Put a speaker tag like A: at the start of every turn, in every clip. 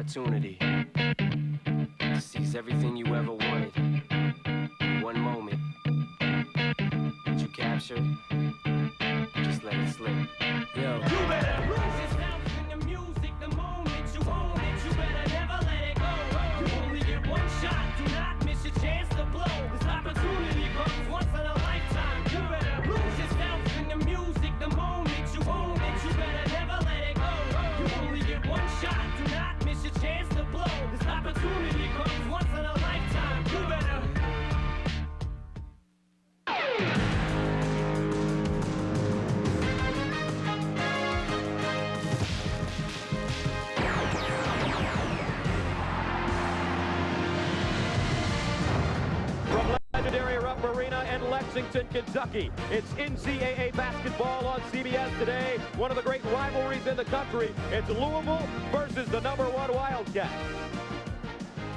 A: opportunity to seize everything you ever wanted in one moment. Did you capture it? Just let it slip. Yo. You better lose yourself in the music the moment you own it. You better never let it go. You only get one shot. Do not miss your chance to blow. This opportunity comes once in a lifetime. You better lose yourself in the music the moment you own it. You better never let it go. You only get one shot. Do not miss your chance to blow. This opportunity comes once in a lifetime. You better.
B: From legendary Rupp Arena in Lexington, Kentucky, it's NCAA basketball on CBS today. One of the great rivalries in the country. It's Louisville versus the #1 Wildcats.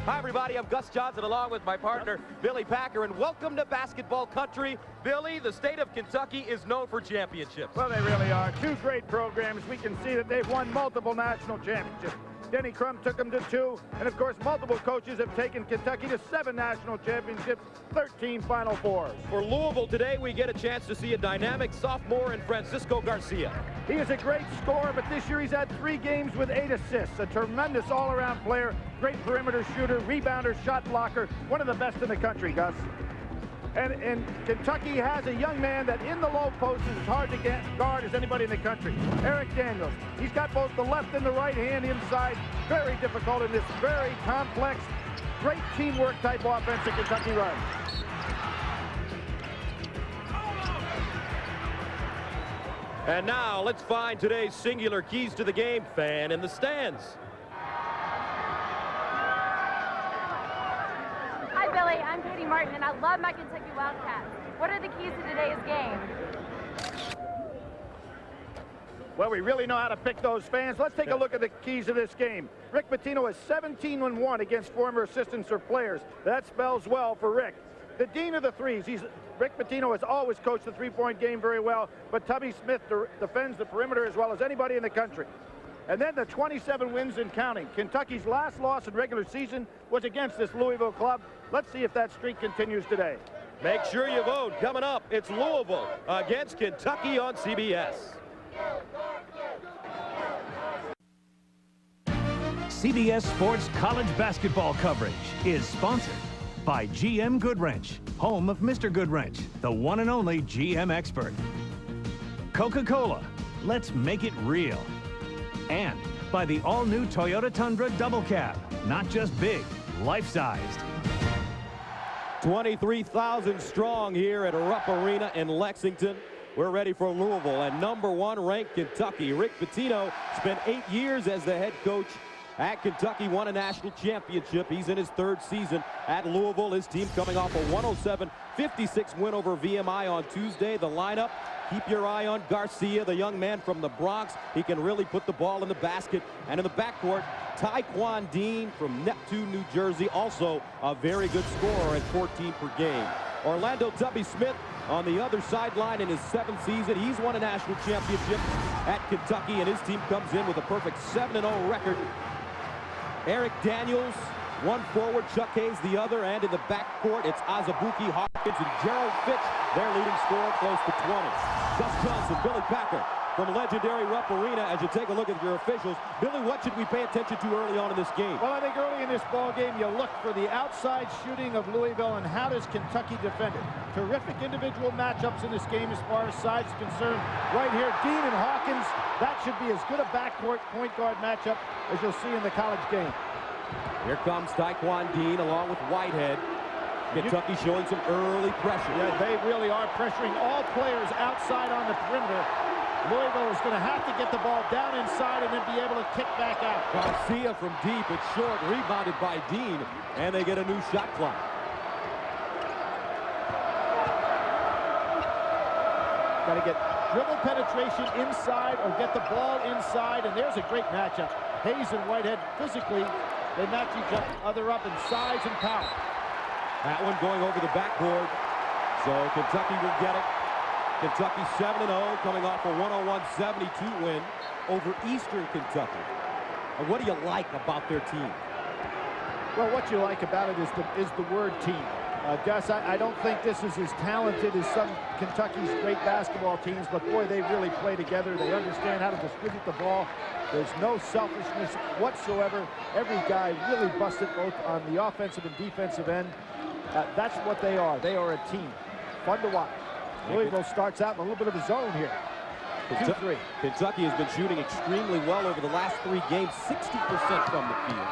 B: Hi, everybody. I'm Gus Johnson along with my partner, Billy Packer, and welcome to basketball country. Billy, the state of Kentucky is known for championships.
C: Well, they really are. Two great programs. We can see that they've won multiple national championships. Denny Crum took them to 2, and of course multiple coaches have taken Kentucky to 7 national championships, 13 Final Fours.
B: For Louisville today, we get a chance to see a dynamic sophomore in Francisco Garcia.
C: He is a great scorer, but this year he's had 3 games with 8 assists. A tremendous all-around player, great perimeter shooter, rebounder, shot blocker, one of the best in the country, Gus. And Kentucky has a young man that in the low post is as hard to guard as anybody in the country. Eric Daniels. He's got both the left and the right hand inside. Very difficult in this very complex, great teamwork type offense that Kentucky runs.
B: And now let's find today's singular keys to the game fan in the stands.
D: Hi, Billy. I'm Katie Martin, and I love my Kentucky Wildcats. What are the keys to today's game?
C: Well, we really know how to pick those fans. Let's take a look at the keys of this game. Rick Pitino is 17-1 against former assistants or players. That spells well for Rick. The dean of the threes. Rick Pitino has always coached the three-point game very well, but Tubby Smith defends the perimeter as well as anybody in the country. And then the 27 wins and counting. Kentucky's last loss in regular season was against this Louisville club. Let's see if that streak continues today.
B: Make sure you vote. Coming up, it's Louisville against Kentucky on CBS.
E: CBS Sports college basketball coverage is sponsored by GM Goodwrench, home of Mr. Goodwrench, the one and only GM expert. Coca-Cola, let's make it real. And by the all-new Toyota Tundra Double Cab, not just big, life-sized.
B: 23,000 strong here at Rupp Arena in Lexington. We're ready for Louisville and #1 ranked Kentucky. Rick Pitino spent 8 years as the head coach at Kentucky, won a national championship. He's in his 3rd season at Louisville. His team coming off a 107-56 win over VMI on Tuesday. The lineup, keep your eye on Garcia, the young man from the Bronx. He can really put the ball in the basket. And in the backcourt, Taekwon Dean from Neptune, New Jersey, also a very good scorer at 14 per game. Orlando Tubby Smith on the other sideline in his 7th season. He's won a national championship at Kentucky, and his team comes in with a perfect 7-0 record. Eric Daniels, one forward, Chuck Hayes the other, and in the backcourt, it's Azubuike, Hawkins, and Gerald Fitch, their leading scorer, close to 20. Gus Johnson, Billy Packer from legendary Rupp Arena. As you take a look at your officials, Billy, what should we pay attention to early on in this game?
C: Well, I think early in this ball game, you look for the outside shooting of Louisville and how does Kentucky defend it. Terrific individual matchups in this game as far as sides are concerned. Right here, Dean and Hawkins, that should be as good a backcourt point guard matchup as you'll see in the college game.
B: Here comes Taekwon Dean along with Whitehead. Kentucky showing some early pressure.
C: Yeah, they really are pressuring all players outside on the perimeter. Louisville is going to have to get the ball down inside and then be able to kick back out.
B: Garcia from deep, it's short, rebounded by Dean, and they get a new shot clock.
C: Got to get dribble penetration inside or get the ball inside, and there's a great matchup. Hayes and Whitehead physically, they match each other up in size and power.
B: That one going over the backboard, so Kentucky will get it. Kentucky 7-0, coming off a 101-72 win over Eastern Kentucky. And what do you like about their team?
C: Well, what you like about it is the word team. Gus, I don't think this is as talented as some Kentucky's great basketball teams, but boy, they really play together. They understand how to distribute the ball. There's no selfishness whatsoever. Every guy really busted both on the offensive and defensive end. That's what they are. They are a team. Fun to watch. Louisville starts out in a little bit of a zone here. 2-3.
B: Kentucky has been shooting extremely well over the last 3 games, 60% from the field.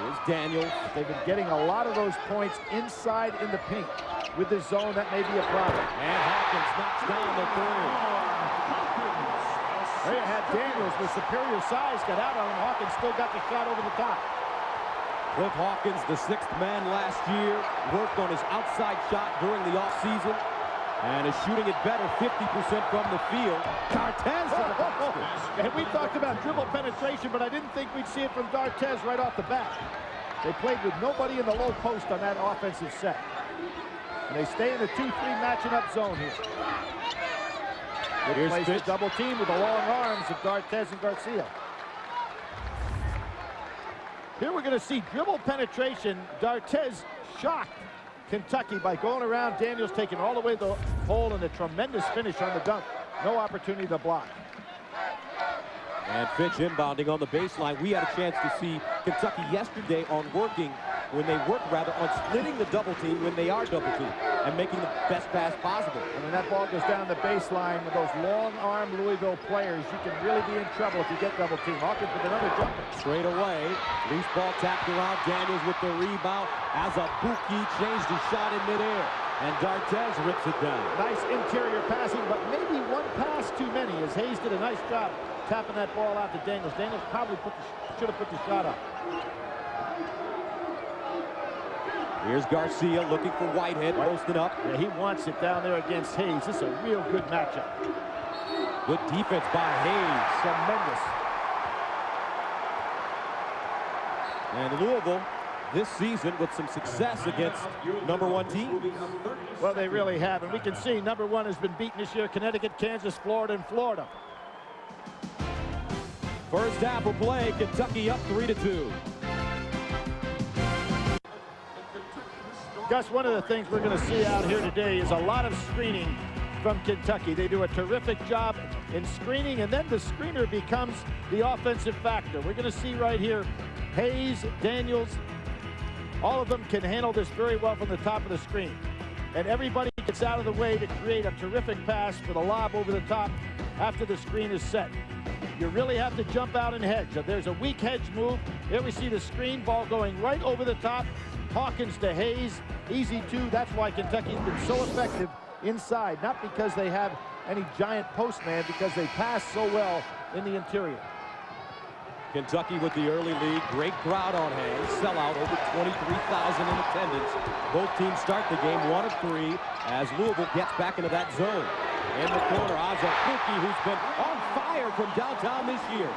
B: Here's Daniels.
C: They've been getting a lot of those points inside in the paint. With the zone, that may be a problem.
B: And Hawkins knocks down the third.
C: There you had Daniels with superior size, got out on him. Hawkins still got the shot over the top.
B: Cliff Hawkins, the 6th man last year, worked on his outside shot during the offseason and is shooting it better, 50% from the field. Dartez to the basket.
C: And we talked about dribble penetration, but I didn't think we'd see it from Dartez right off the bat. They played with nobody in the low post on that offensive set. And they stay in the 2-3 matching up zone here. Good place to double team with the long arms of Dartez and Garcia. Here we're going to see dribble penetration. Dartez shocked Kentucky by going around. Daniels taking all the way to the hole, and a tremendous finish on the dunk. No opportunity to block.
B: And Fitch inbounding on the baseline. We had a chance to see Kentucky yesterday on splitting the double team when they are double team and making the best pass possible.
C: And when that ball goes down the baseline with those long-arm Louisville players, you can really be in trouble if you get double team. Hawkins with another jumper.
B: Straight away, loose ball tapped around. Daniels with the rebound as Abuki changed his shot in midair. And Dartez rips it down.
C: Nice interior passing, but maybe one pass too many, as Hayes did a nice job tapping that ball out to Daniels. Daniels probably should have put the shot up.
B: Here's Garcia looking for Whitehead, posted up.
C: Yeah, he wants it down there against Hayes. This is a real good matchup.
B: Good defense by Hayes.
C: Tremendous.
B: And Louisville this season with some success against #1 teams.
C: Well, they really have. And we can see #1 has been beaten this year. Connecticut, Kansas, Florida, and Florida.
B: First half of play, Kentucky up 3-2.
C: Gus, one of the things we're going to see out here today is a lot of screening from Kentucky. They do a terrific job in screening, and then the screener becomes the offensive factor. We're going to see right here, Hayes, Daniels, all of them can handle this very well from the top of the screen. And everybody gets out of the way to create a terrific pass for the lob over the top after the screen is set. You really have to jump out and hedge. There's a weak hedge move. Here we see the screen ball going right over the top. Hawkins to Hayes, easy 2. That's why Kentucky's been so effective inside. Not because they have any giant post man, because they pass so well in the interior.
B: Kentucky with the early lead. Great crowd on hand. Sellout, over 23,000 in attendance. Both teams start the game 1 of 3 as Louisville gets back into that zone. In the corner, Azabuki, who's been on fire from downtown this year.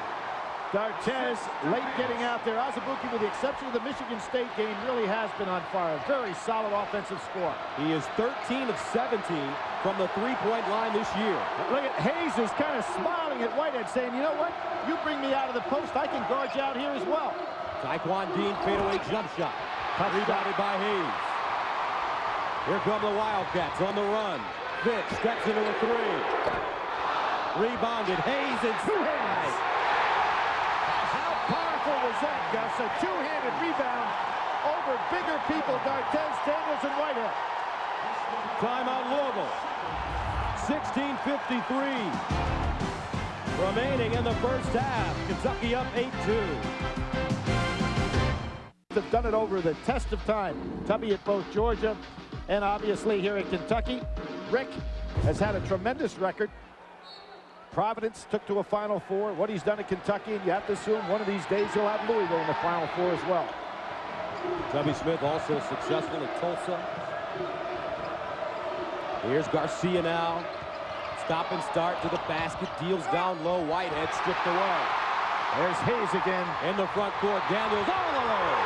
C: Dartez late getting out there. Azabuki, with the exception of the Michigan State game, really has been on fire. Very solid offensive score.
B: He is 13 of 17 from the three-point line this year.
C: Look at Hayes is kind of smiling at Whitehead, saying, you know what? You bring me out of the post, I can guard you out here as well.
B: Taekwon Dean fadeaway jump shot. Rebounded by Hayes. Here come the Wildcats on the run. Fitch steps into a 3. Rebounded. Hayes inside.
C: How powerful was that, Gus? A two-handed rebound over bigger people, Dartez, Daniels, and Whitehead.
B: Timeout Louisville. 16:53 remaining in the first half. Kentucky up 8-2.
C: They've done it over the test of time. Tubby at both Georgia and obviously here at Kentucky. Rick has had a tremendous record. Providence took to a Final Four. What he's done at Kentucky, and you have to assume one of these days he'll have Louisville in the Final Four as well.
B: Tubby Smith also successful at Tulsa. Here's Garcia now. Stop and start to the basket. Deals down low. Whitehead stripped away.
C: There's Hayes again.
B: In the front court. Daniels all alone.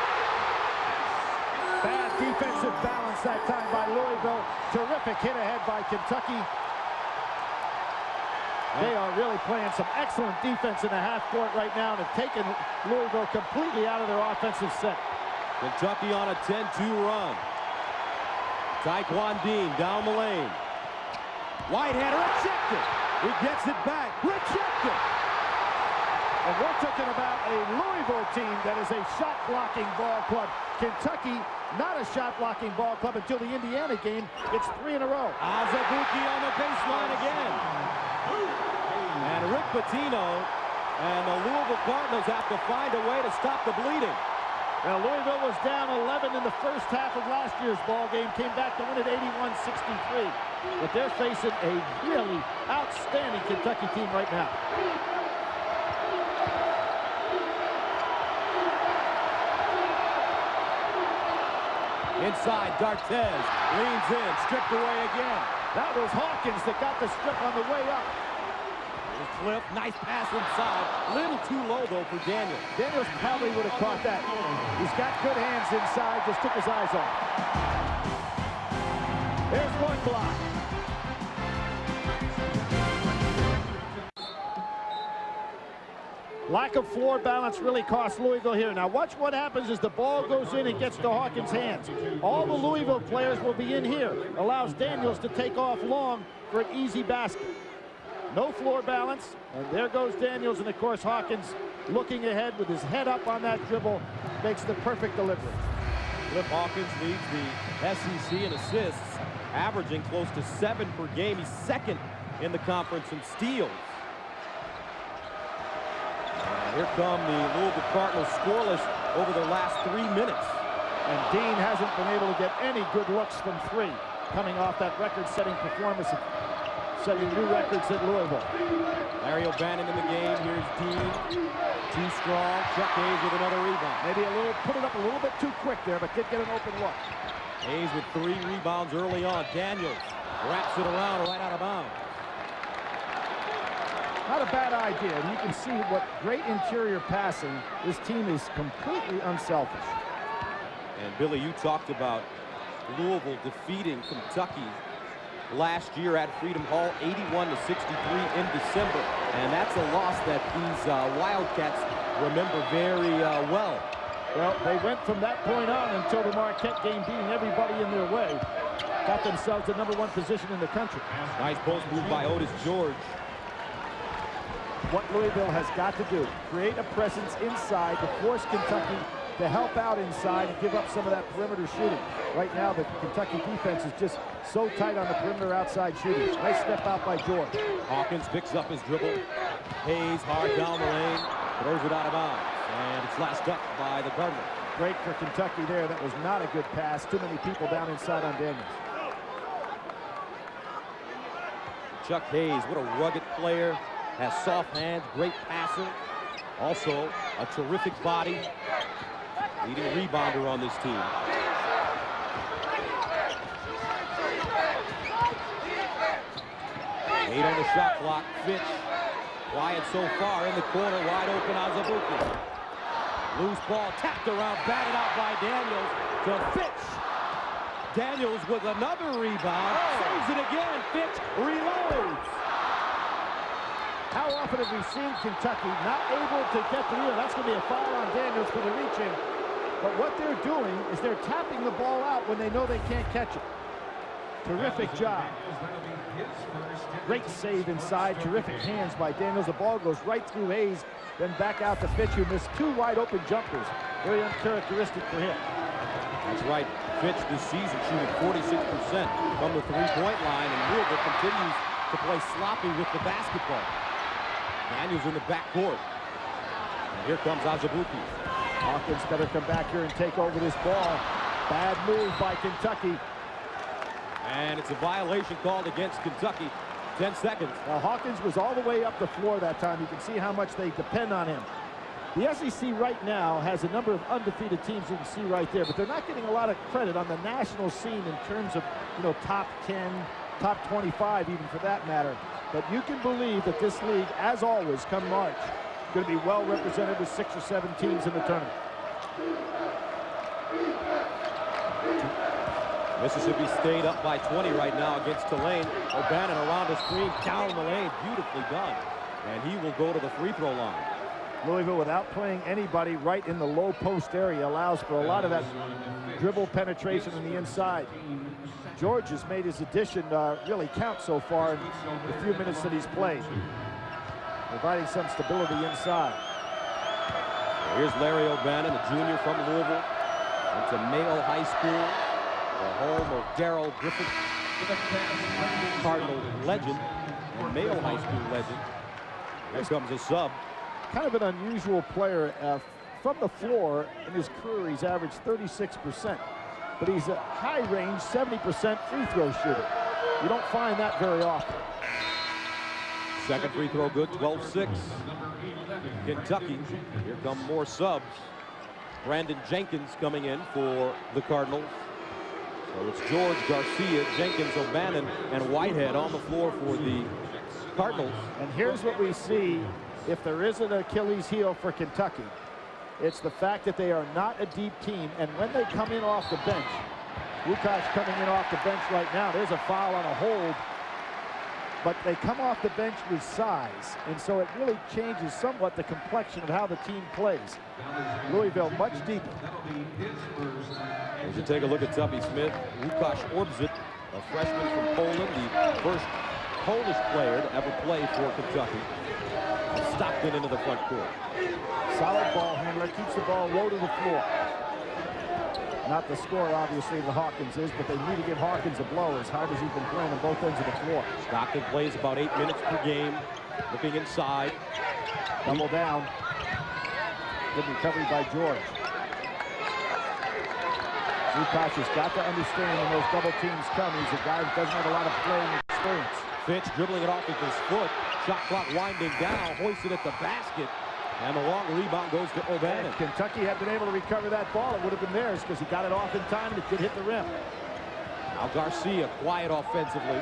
C: Bad defensive balance that time by Louisville. Terrific hit ahead by Kentucky. They are really playing some excellent defense in the half court right now and have taken Louisville completely out of their offensive set.
B: Kentucky on a 10-2 run. Taekwon Dean down the lane. Whitehead rejected. He gets it back. Rejected.
C: And we're talking about a Louisville team that is a shot-blocking ball club. Kentucky, not a shot-blocking ball club until the Indiana game. It's 3 in a row.
B: Azubuike on the baseline again. And Rick Pitino and the Louisville Cardinals have to find a way to stop the bleeding.
C: Now, Louisville was down 11 in the first half of last year's ball game, came back to win it 81-63. But they're facing a really outstanding Kentucky team right now.
B: Inside, D'Artez leans in, stripped away again.
C: That was Hawkins that got the strip on the way up.
B: Cliff, nice pass inside. Little too low, though, for Daniels.
C: Daniels probably would have caught that. He's got good hands inside, just took his eyes off. There's one block. Lack of floor balance really cost Louisville here. Now watch what happens as the ball goes in and gets to Hawkins' hands. All the Louisville players will be in here. Allows Daniels to take off long for an easy basket. No floor balance, and there goes Daniels, and of course Hawkins looking ahead with his head up on that dribble, makes the perfect delivery.
B: Cliff Hawkins leads the SEC in assists, averaging close to 7 per game. He's second in the conference in steals. And here come the Louisville Cardinals scoreless over their last 3 minutes.
C: And Dean hasn't been able to get any good looks from 3, coming off that record-setting performance of setting new records at Louisville.
B: Larry O'Bannon in the game. Here's Dean. Too strong. Chuck Hayes with another rebound.
C: Maybe put it up a little bit too quick there, but did get an open look.
B: Hayes with 3 rebounds early on. Daniels wraps it around right out of bounds.
C: Not a bad idea. And you can see what great interior passing. This team is completely unselfish.
B: And Billy, you talked about Louisville defeating Kentucky last year at Freedom Hall, 81-63 in December. And that's a loss that these Wildcats remember very well.
C: Well, they went from that point on until the Marquette game, beating everybody in their way. Got themselves the #1 position in the country.
B: Nice post move by Otis George.
C: What Louisville has got to do, create a presence inside to force Kentucky to help out inside and give up some of that perimeter shooting. Right now, the Kentucky defense is just so tight on the perimeter outside shooting. Nice step out by George.
B: Hawkins picks up his dribble. Hayes hard down the lane, throws it out of bounds. And it's lashed up by the Cardinals.
C: Great for Kentucky there. That was not a good pass. Too many people down inside on Daniels.
B: Chuck Hayes, what a rugged player. Has soft hands, great passer. Also, a terrific body. Leading rebounder on this team. 8 on the shot clock. Fitch, quiet so far in the corner, wide open Azubuike. Loose ball tapped around, batted out by Daniels to Fitch. Daniels with another rebound, saves it again. Fitch reloads.
C: How often have we seen Kentucky not able to get the lead? That's going to be a foul on Daniels for the reach-in. But what they're doing is they're tapping the ball out when they know they can't catch it. Terrific job. Great save inside. Terrific hands by Daniels. The ball goes right through Hayes, then back out to Fitch, who missed 2 wide-open jumpers. Very uncharacteristic for him.
B: That's right. Fitch this season shooting 46% from the three-point line, and Louisville continues to play sloppy with the basketball. Daniels in the backcourt. And here comes Azubuike.
C: Hawkins better come back here and take over this ball. Bad move by Kentucky.
B: And it's a violation called against Kentucky. 10 seconds.
C: Now Hawkins was all the way up the floor that time. You can see how much they depend on him. The SEC right now has a number of undefeated teams you can see right there, but they're not getting a lot of credit on the national scene in terms of, top 10, top 25 even for that matter. But you can believe that this league, as always, come March, is going to be well represented with 6 or 7 teams in the tournament.
B: Mississippi State up by 20 right now against Tulane. O'Bannon around the screen, down the lane, beautifully done. And he will go to the free throw line.
C: Louisville, without playing anybody right in the low post area, allows for a lot of that dribble penetration on the inside. George has made his addition really count so far in the few minutes that he's played, providing some stability inside.
B: Here's Larry O'Bannon, a junior from Louisville, into Mayo High School, the home of Darrell Griffith, Cardinal legend, and Mayo High School legend. Here comes a sub.
C: Kind of an unusual player. From the floor in his career, he's averaged 36%, but he's a high range 70% free throw shooter. You don't find that very often.
B: Second free throw good, 12-6. Kentucky. Here come more subs. Brandon Jenkins coming in for the Cardinals. So it's George, Garcia, Jenkins, O'Bannon, and Whitehead on the floor for the Cardinals.
C: And here's what we see if there is an Achilles heel for Kentucky. It's the fact that they are not a deep team, and when they come in off the bench, Lukash coming in off the bench right now, there's a foul on a hold, but they come off the bench with size, and so it really changes somewhat the complexion of how the team plays. Louisville much deeper.
B: As you take a look at Tubby Smith, Lukasz Orbzit, a freshman from Poland, the first Polish player to ever play for Kentucky. Stockton into the front court.
C: Solid ball handler, keeps the ball low to the floor. Not the scorer, obviously, the Hawkins is, but they need to give Hawkins a blow as hard as he's been playing on both ends of the floor.
B: Stockton plays about 8 minutes per game, looking inside.
C: Double down. Good recovery by George. Lukash has got to understand when those double teams come, he's a guy that doesn't have a lot of playing experience.
B: Fitch dribbling it off with his foot. Shot clock winding down, hoisted at the basket. And the long rebound goes to O'Bannon.
C: If Kentucky had been able to recover that ball, it would have been theirs because he got it off in time and it could hit the rim.
B: Now Garcia, quiet offensively.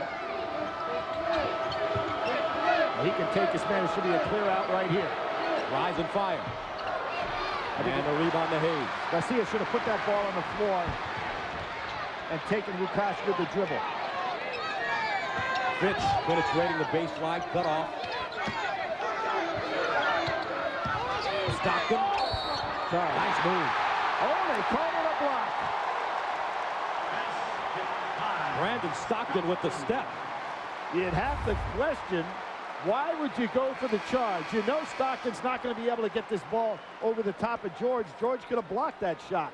C: He can take his man. It should be a clear out right here.
B: Rise and fire. And a rebound to Hayes.
C: Garcia should have put that ball on the floor and taken Lukash with the dribble.
B: Fitch penetrating the baseline, cut off. Stockton. Nice move.
C: Oh, they called it a block.
B: Brandon Stockton with the step.
C: You'd have to question, why would you go for the charge? You know Stockton's not going to be able to get this ball over the top of George. George could have blocked that shot.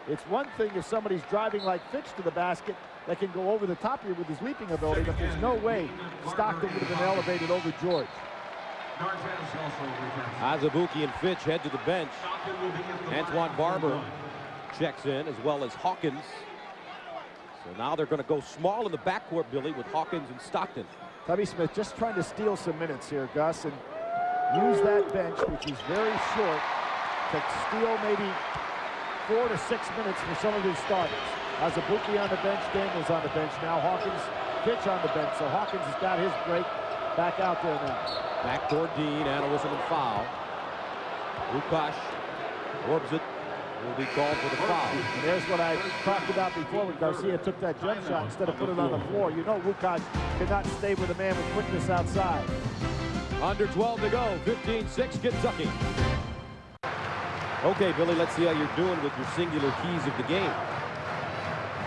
C: It's one thing if somebody's driving like Fitch to the basket that can go over the top of you with his leaping ability, but there's no way Stockton would have been elevated over George.
B: Azubuike and Fitch head to the bench. Antoine Barber checks in, as well as Hawkins. So now they're going to go small in the backcourt, Billy, with Hawkins and Stockton.
C: Tubby Smith just trying to steal some minutes here, Gus, and use that bench, which is very short, to steal maybe 4 to 6 minutes for some of his starters. Azubuike on the bench, Daniels on the bench now, Hawkins, Fitch on the bench, so Hawkins has got his break back out there now.
B: Backdoor Dean and a whistle and foul. Lukash Orbzit will be called for the foul.
C: And there's what I talked about before when Garcia took that jump shot instead of putting it on the floor. You know Lukash cannot stay with a man with quickness outside.
B: Under 12 to go, 15-6 Kentucky. Okay, Billy, let's see how you're doing with your singular keys of the game.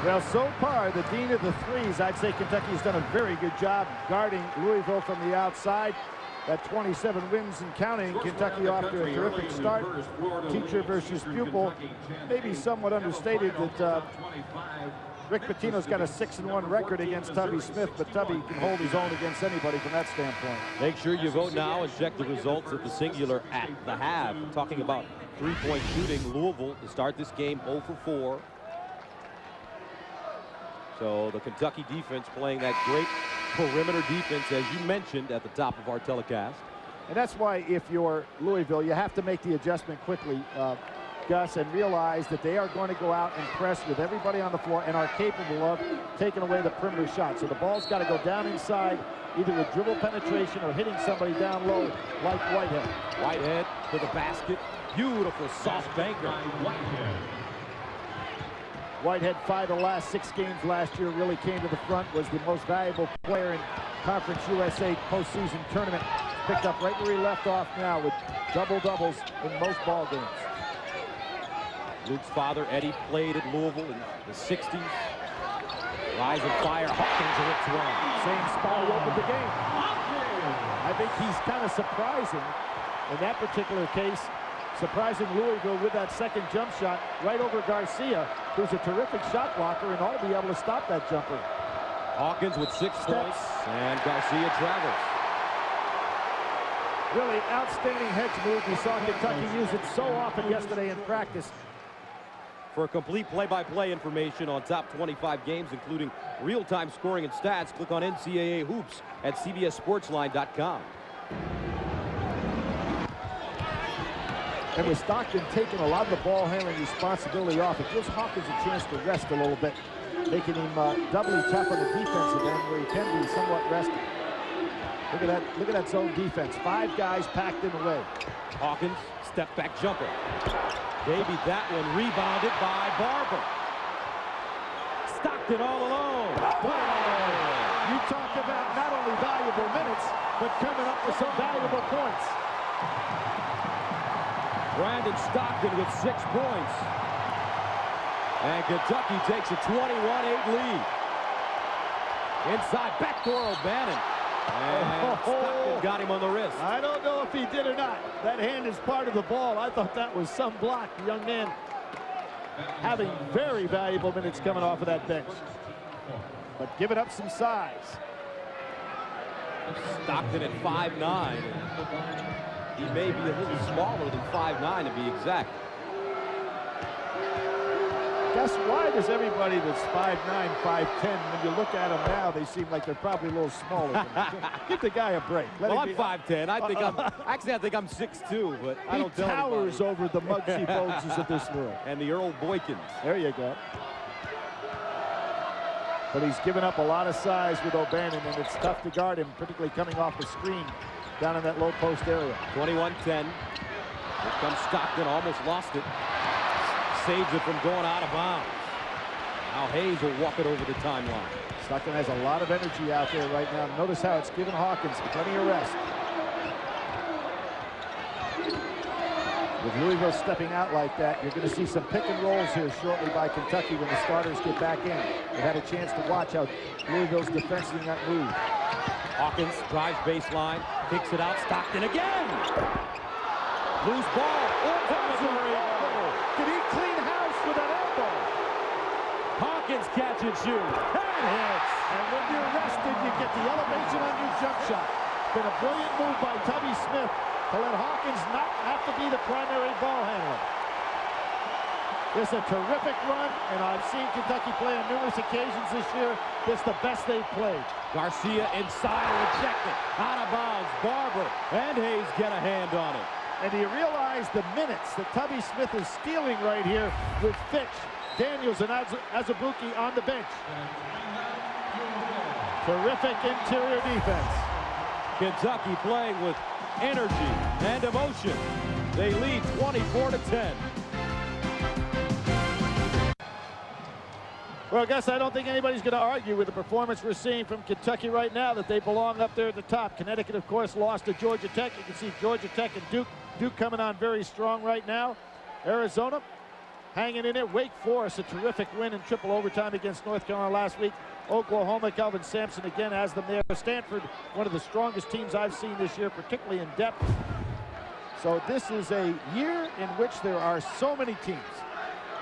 C: Well, so far, the dean of the threes, I'd say Kentucky's done a very good job guarding Louisville from the outside. At 27 wins and counting, Kentucky off to a terrific start. Teacher versus pupil. Maybe somewhat understated that Rick Pitino's got a 6-1 record against Tubby Smith, but Tubby can hold his own against anybody from that standpoint.
B: Make sure you vote now and check the results at the singular at the half. Talking about three-point shooting, Louisville to start this game 0 for 4. So the Kentucky defense playing that great perimeter defense, as you mentioned at the top of our telecast.
C: And that's why if you're Louisville, you have to make the adjustment quickly, Gus, and realize that they are going to go out and press with everybody on the floor and are capable of taking away the perimeter shot. So the ball's got to go down inside, either with dribble penetration or hitting somebody down low like Whitehead.
B: Whitehead to the basket. Beautiful soft banker.
C: Whitehead, 5 of the last 6 games last year, really came to the front, was the most valuable player in Conference USA postseason tournament. Picked up right where he left off now with double-doubles in most ball games.
B: Luke's father, Eddie, played at Louisville in the 60s. Rise and fire, Hawkins, and it's wrong.
C: Same spot he opened the game. I think he's kind of surprising in that particular case, surprising Louisville with that second jump shot right over Garcia, who's a terrific shot blocker and ought to be able to stop that jumper.
B: Hawkins with 6 points, and Garcia travels.
C: Really outstanding hedge move. We saw Kentucky use it so often yesterday in practice.
B: For complete play-by-play information on top 25 games, including real-time scoring and stats, click on NCAA Hoops at CBSSportsline.com.
C: And with Stockton taking a lot of the ball handling responsibility off, it gives Hawkins a chance to rest a little bit, making him doubly tough on the defensive end where he can be somewhat rested. Look at that zone defense. 5 guys packed in the way.
B: Hawkins, step back jumper. Maybe that one rebounded by Barber. Stockton all alone.
C: You talk about not only valuable minutes, but coming up with some valuable points.
B: Brandon Stockton with 6 points. And Kentucky takes a 21-8 lead. Inside, backdoor O'Bannon. And Stockton got him on the wrist.
C: I don't know if he did or not. That hand is part of the ball. I thought that was some block. The young man having very valuable minutes coming off of that bench. But giving up some size.
B: Stockton at 5'9". He may be a little smaller than 5'9" to be exact.
C: Guess why does everybody that's 5'9", 5'10", when you look at them now, they seem like they're probably a little smaller. Give the guy a break.
B: Well, I'm 5'10". I think I think I'm 6'2", but I don't tell anybody.
C: He towers over the Muggsy Bogues of this world.
B: And the Earl Boykins.
C: There you go. But he's given up a lot of size with O'Bannon, and it's tough to guard him, particularly coming off the screen down in that low post area.
B: 21-10. Here comes Stockton, almost lost it. Saves it from going out of bounds. Now Hayes will walk it over the timeline.
C: Stockton has a lot of energy out there right now. Notice how it's given Hawkins plenty of rest. With Louisville stepping out like that, you're going to see some pick and rolls here shortly by Kentucky when the starters get back in. They've had a chance to watch how Louisville's defense did not move.
B: Hawkins drives baseline, kicks it out. Stockton again. Loose ball.
C: Did he clean house with that elbow?
B: Hawkins catch and shoot.
C: That hits. And when you're rested, you get the elevation on your jump shot. Been a brilliant move by Tubby Smith to let Hawkins not have to be the primary ball handler. It's a terrific run, and I've seen Kentucky play on numerous occasions this year. It's the best they've played.
B: Garcia inside, rejected. Out of bounds. Barber and Hayes get a hand on it.
C: And do you realize the minutes that Tubby Smith is stealing right here with Fitch, Daniels, and Azubuike on the bench? Terrific interior defense.
B: Kentucky playing with energy and emotion. They lead 24-10.
C: Well, I guess I don't think anybody's going to argue with the performance we're seeing from Kentucky right now, that they belong up there at the top. Connecticut, of course, lost to Georgia Tech. You can see Georgia Tech and Duke coming on very strong right now. Arizona hanging in there. Wake Forest, a terrific win in triple overtime against North Carolina last week. Oklahoma, Kelvin Sampson again has them there. Stanford, one of the strongest teams I've seen this year, particularly in depth. So this is a year in which there are so many teams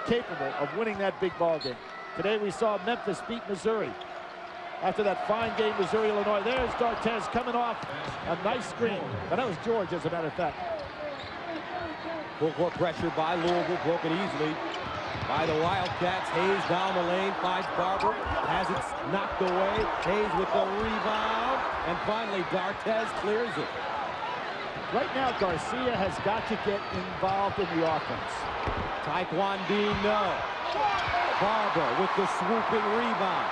C: capable of winning that big ball game. Today we saw Memphis beat Missouri. After that fine game, Missouri-Illinois. There's D'Artez coming off a nice screen. And that was George, as a matter of fact.
B: Full court pressure by Louisville, broken easily by the Wildcats. Hayes down the lane, finds Barber, has it knocked away. Hayes with the rebound, and finally D'Artez clears it.
C: Right now, Garcia has got to get involved in the offense.
B: Taekwondo, no. Barber with the swooping rebound.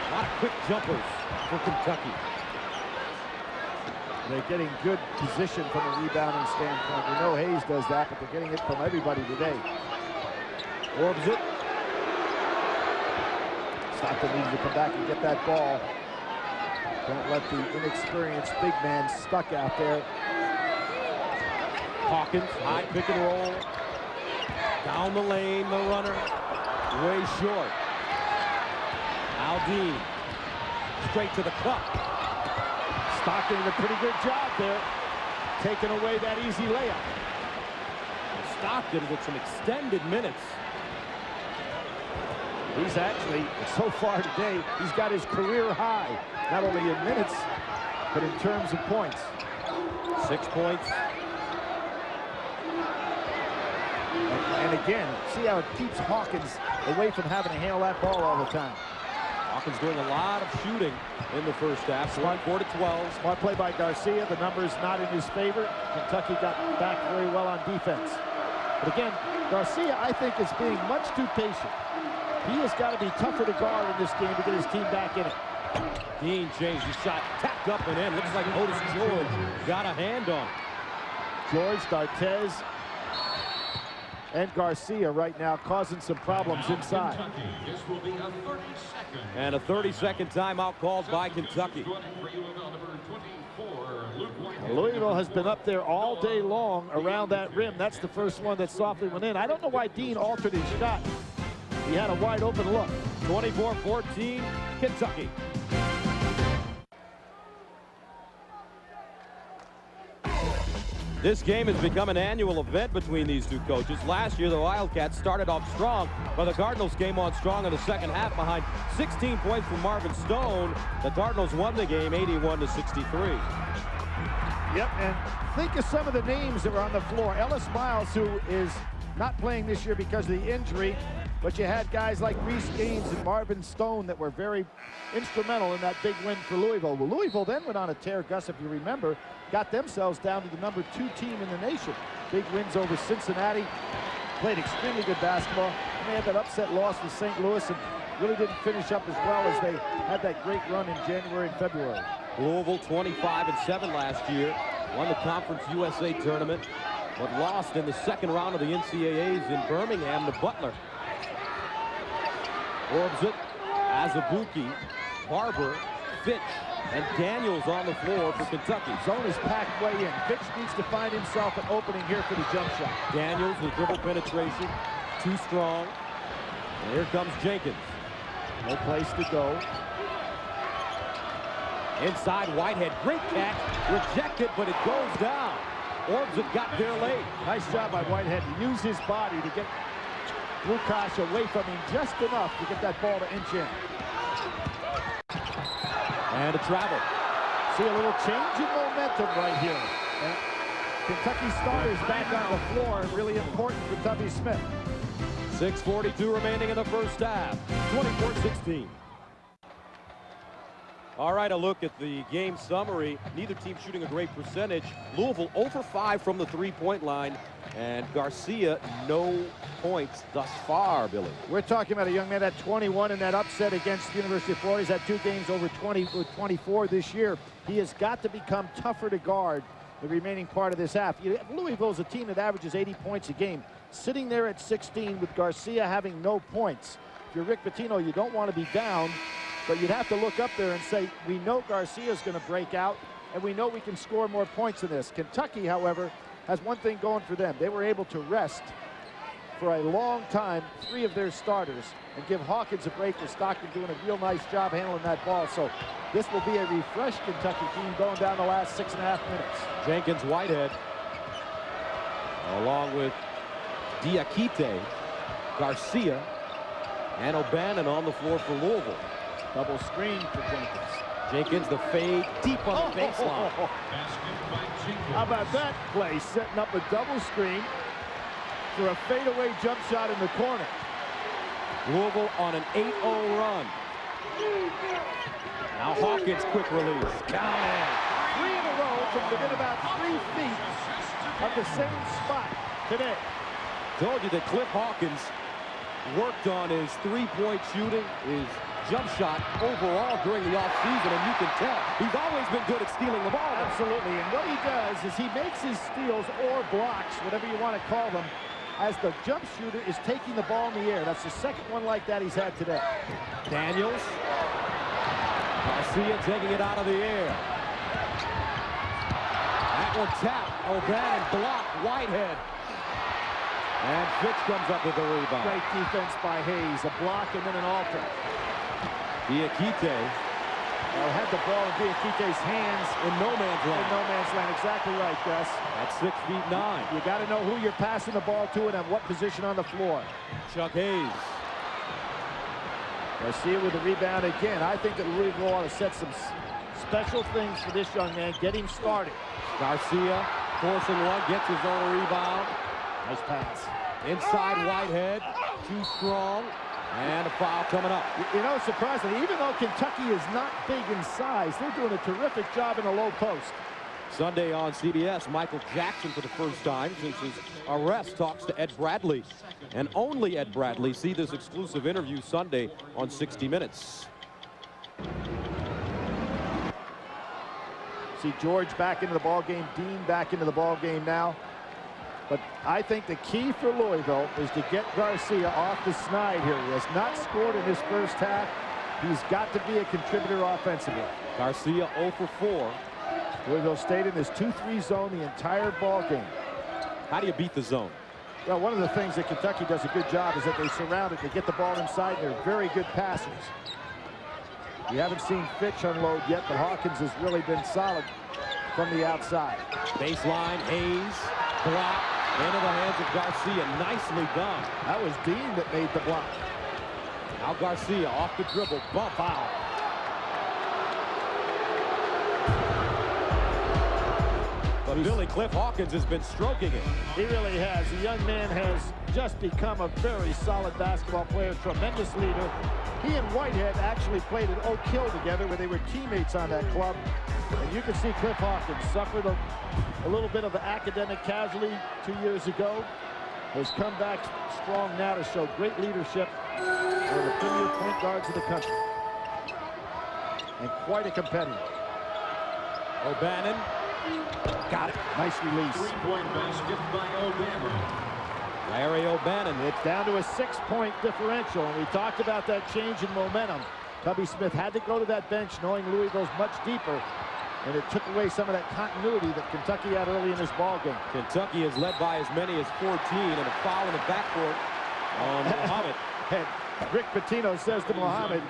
B: A lot of quick jumpers for Kentucky.
C: They're getting good position from a rebounding standpoint. We know Hayes does that, but they're getting it from everybody today. Orbs it. Stockton needs to come back and get that ball. Don't let the inexperienced big man stuck out there.
B: Hawkins, high pick and roll. Down the lane, the runner. Way short. Aldine. Straight to the cup.
C: Stockton did a pretty good job there, taking away that easy layup.
B: Stockton with some extended minutes.
C: He's actually, so far today, he's got his career high, not only in minutes, but in terms of points.
B: 6 points.
C: And again, see how it keeps Hawkins away from having to handle that ball all the time.
B: Hawkins doing a lot of shooting in the first half.
C: Smart
B: 4-12.
C: Smart play by Garcia. The numbers not in his favor. Kentucky got back very well on defense. But again, Garcia, I think, is being much too patient. He has got to be tougher to guard in this game to get his team back in it.
B: Dean changed his shot, tapped up and in. Looks like Otis George got a hand on.
C: George, D'Artez, and Garcia right now causing some problems inside.
F: This will be a 30-second.
B: And a 30-second timeout called by Kentucky.
C: Louisville has been up there all day long around that rim. That's the first one that softly went in. I don't know why Dean altered his shot. He had a wide open look.
B: 24-14, Kentucky. This game has become an annual event between these two coaches. Last year, the Wildcats started off strong, but the Cardinals came on strong in the second half behind 16 points from Marvin Stone. The Cardinals won the game 81-63.
C: Yep, and think of some of the names that were on the floor. Ellis Miles, who is not playing this year because of the injury, but you had guys like Reese Gaines and Marvin Stone that were very instrumental in that big win for Louisville. Well, Louisville then went on a tear, Gus, if you remember, got themselves down to the #2 team in the nation. Big wins over Cincinnati, played extremely good basketball. And they had that upset loss with St. Louis and really didn't finish up as well as they had that great run in January and February.
B: Louisville 25-7 last year, won the Conference USA tournament, but lost in the second round of the NCAAs in Birmingham to Butler. Orbs it, Azubuike, Barber, Fitch, and Daniels on the floor for Kentucky.
C: Zone is packed way in. Fitch needs to find himself an opening here for the jump shot.
B: Daniels with dribble penetration, too strong. And here comes Jenkins.
C: No place to go.
B: Inside, Whitehead, great catch, rejected, but it goes down. Orbs it got there late.
C: Nice job by Whitehead to use his body to get Lukash away from him just enough to get that ball to inch in.
B: And a travel.
C: See a little change in momentum right here. And Kentucky starters back on the floor, really important for Tubby Smith.
B: 6:42 remaining in the first half. 24-16. All right, a look at the game summary. Neither team shooting a great percentage. Louisville 0 for 5 from the three-point line. And Garcia, no points thus far, Billy.
C: We're talking about a young man at 21 in that upset against the University of Florida. He's had 2 games over 20 with 24 this year. He has got to become tougher to guard the remaining part of this half. Louisville's a team that averages 80 points a game. Sitting there at 16 with Garcia having no points. If you're Rick Pitino, you don't want to be down, but you'd have to look up there and say, we know Garcia's going to break out, and we know we can score more points than this. Kentucky, however, has one thing going for them. They were able to rest for a long time 3 of their starters and give Hawkins a break with Stockton doing a real nice job handling that ball. So this will be a refreshed Kentucky team going down the last 6.5 minutes.
B: Jenkins, Whitehead, along with Diakite, Garcia, and O'Bannon on the floor for Louisville.
C: Double screen for Jenkins.
B: Jenkins, the fade, deep on the baseline.
C: How about that play? Setting up a double screen for a fadeaway jump shot in the corner.
B: Louisville on an 8-0 run. Now Hawkins, quick release. Count it.
C: 3 in a row from within about 3 feet of the same spot today.
B: Told you that Cliff Hawkins worked on his three-point shooting, his jump shot overall during the offseason, and you can tell he's always been good at stealing the ball.
C: Absolutely, and what he does is he makes his steals or blocks, whatever you want to call them, as the jump shooter is taking the ball in the air. That's the second one like that he's had today.
B: Daniels. Garcia taking it out of the air. That one tapped. O'Bannon blocked. Whitehead. And Fitch comes up with the rebound.
C: Great defense by Hayes. A block and then an alter.
B: Diakite.
C: Well, had the ball in Diakite's hands
B: In no man's
C: in
B: land.
C: no man's land. Exactly right, Gus.
B: That's 6'9".
C: You got to know who you're passing the ball to and at what position on the floor.
B: Chuck Hayes.
C: Garcia with the rebound again. I think that Louisville ought to set some special things for this young man. Get him started.
B: Garcia forcing one, gets his own rebound.
C: Nice pass.
B: Inside Whitehead, too strong, and a foul coming up.
C: You know, surprisingly, even though Kentucky is not big in size, they're doing a terrific job in the low post.
B: Sunday on CBS, Michael Jackson for the first time since his arrest talks to Ed Bradley. And only Ed Bradley. See this exclusive interview Sunday on 60 Minutes.
C: See George back into the ball game, Dean back into the ball game now. But I think the key for Louisville is to get Garcia off the snide here. He has not scored in this first half. He's got to be a contributor offensively.
B: Garcia 0 for 4.
C: Louisville stayed in this 2-3 zone the entire ball game.
B: How do you beat the zone?
C: Well, one of the things that Kentucky does a good job is that they surround it, they get the ball inside, and they're very good passers. You haven't seen Fitch unload yet, but Hawkins has really been solid from the outside.
B: Baseline, Hayes, block, into the hands of Garcia. Nicely done.
C: That was Dean that made the block.
B: Now Garcia off the dribble, bump foul. But Billy Cliff Hawkins has been stroking it.
C: He really has. The young man has just become a very solid basketball player, tremendous leader. He and Whitehead actually played at Oak Hill together where they were teammates on that club. And you can see Cliff Hawkins suffered a little bit of an academic casualty 2 years ago. Has come back strong now to show great leadership. One of the premier point guards of the country. And quite a competitor.
B: O'Bannon. Got it.
C: Nice release.
F: Three-point basket by O'Bannon.
B: Larry O'Bannon.
C: It's down to a 6-point differential, and we talked about that change in momentum. Tubby Smith had to go to that bench knowing Louisville's much deeper, and it took away some of that continuity that Kentucky had early in this ball game.
B: Kentucky is led by as many as 14, and a foul in the backcourt on Muhammad.
C: And Rick Pitino says to Muhammad,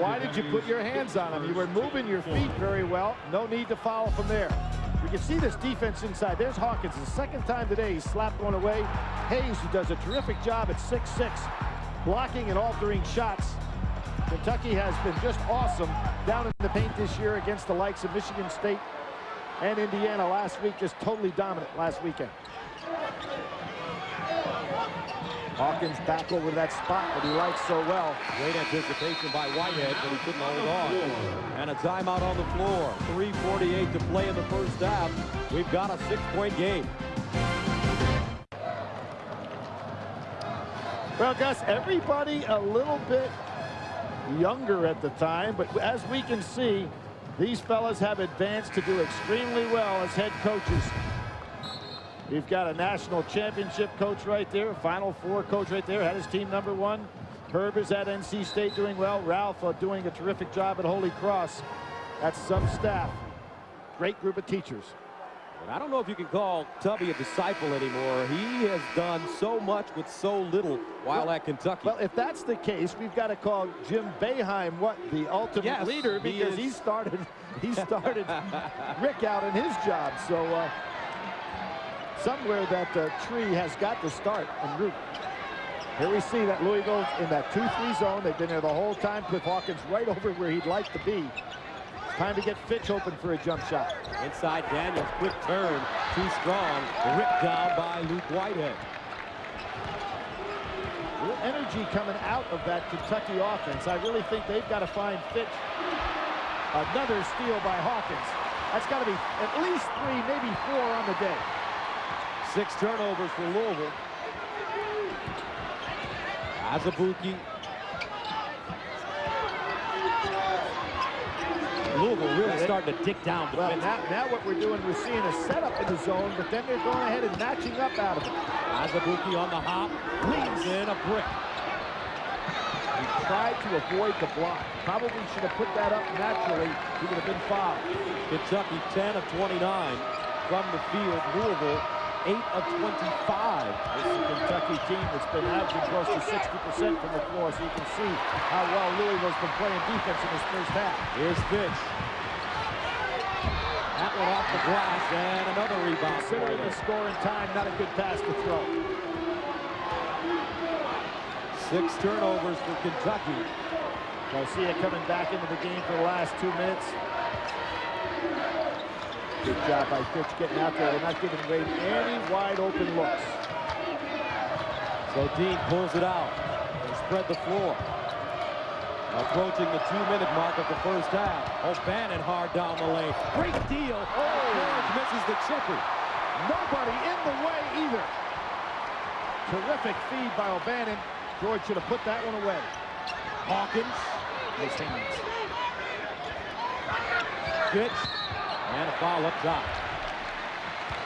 C: why did you put your hands on him? You were moving your feet very well. No need to foul from there. You can see this defense inside. There's Hawkins. The second time today he's slapped one away. Hayes, who does a terrific job at 6'6", blocking and altering shots. Kentucky has been just awesome down in the paint this year against the likes of Michigan State and Indiana last week. Just totally dominant last weekend. Hawkins back over that spot that he likes so well.
B: Great anticipation by Whitehead, but he couldn't hold on. And a timeout on the floor. 3:48 to play in the first half. We've got a 6-point game.
C: Well, Gus, everybody a little bit younger at the time, but as we can see, these fellas have advanced to do extremely well as head coaches. We've got a national championship coach right there, a Final Four coach right there, had his team #1. Herb is at NC State doing well. Ralph doing a terrific job at Holy Cross. That's some staff. Great group of teachers.
B: But I don't know if you can call Tubby a disciple anymore. He has done so much with so little while at Kentucky.
C: Well, if that's the case, we've got to call Jim Boeheim the ultimate
B: Yes,
C: leader, because he started Rick out in his job. So somewhere that tree has got to start and root. Here we see that Louisville in that 2-3 zone. They've been there the whole time. Cliff Hawkins right over where he'd like to be. Time to get Fitch open for a jump shot.
B: Inside Daniels, quick turn, too strong, ripped down by Luke Whitehead.
C: Real energy coming out of that Kentucky offense. I really think they've got to find Fitch. Another steal by Hawkins. That's got to be at least 3, maybe 4 on the day.
B: 6 turnovers for Louisville. Azubuike. Louisville really started starting to dig down
C: Well,
B: defensively.
C: now what we're doing, we're seeing a setup in the zone, but then they're going ahead and matching up out of it.
B: Azubuike on the hop, leans in a brick.
C: He tried to avoid the block. Probably should have put that up naturally. He would have been fouled.
B: Kentucky 10 of 29 from the field. Louisville 8 of 25.
C: This is a Kentucky team that's been averaging close to 60% from the floor, so you can see how well Louisville's been playing defense in this first half.
B: Here's Fitch. That one off the glass, and another rebound.
C: Considering the score in time, not a good pass to throw.
B: 6 turnovers for Kentucky.
C: Garcia coming back into the game for the last 2 minutes. Good job by Fitch getting out there. They're not giving Wade any wide open looks.
B: So Dean pulls it out. They spread the floor. Approaching the 2-minute mark of the first half. O'Bannon hard down the lane. Great deal. George misses the chipper.
C: Nobody in the way either. Terrific feed by O'Bannon. George should have put that one away.
B: Hawkins.
C: Nice hands.
B: Fitch. And a foul up top.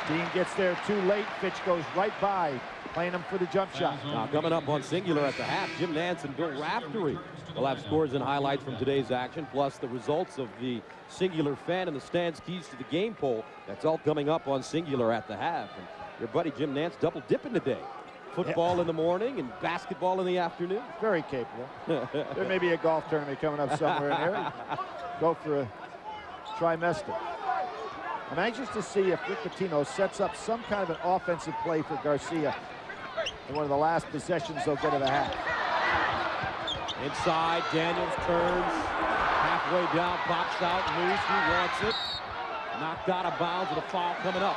C: Dean gets there too late. Fitch goes right by, playing him for the jump shot.
B: Now coming up on Singular at the half, Jim Nance and Bill Raftery will have scores and highlights from today's action, plus the results of the Singular fan in the stands keys to the game poll. That's all coming up on Singular at the half. And your buddy Jim Nance double dipping today. Football in the morning and basketball in the afternoon.
C: Very capable. There may be a golf tournament coming up somewhere in there. Go for a trimester. I'm anxious to see if Rick Pitino sets up some kind of an offensive play for Garcia in one of the last possessions they'll get of the half.
B: Inside, Daniels turns, halfway down, pops out, loose, he wants it. Knocked out of bounds with a foul coming up.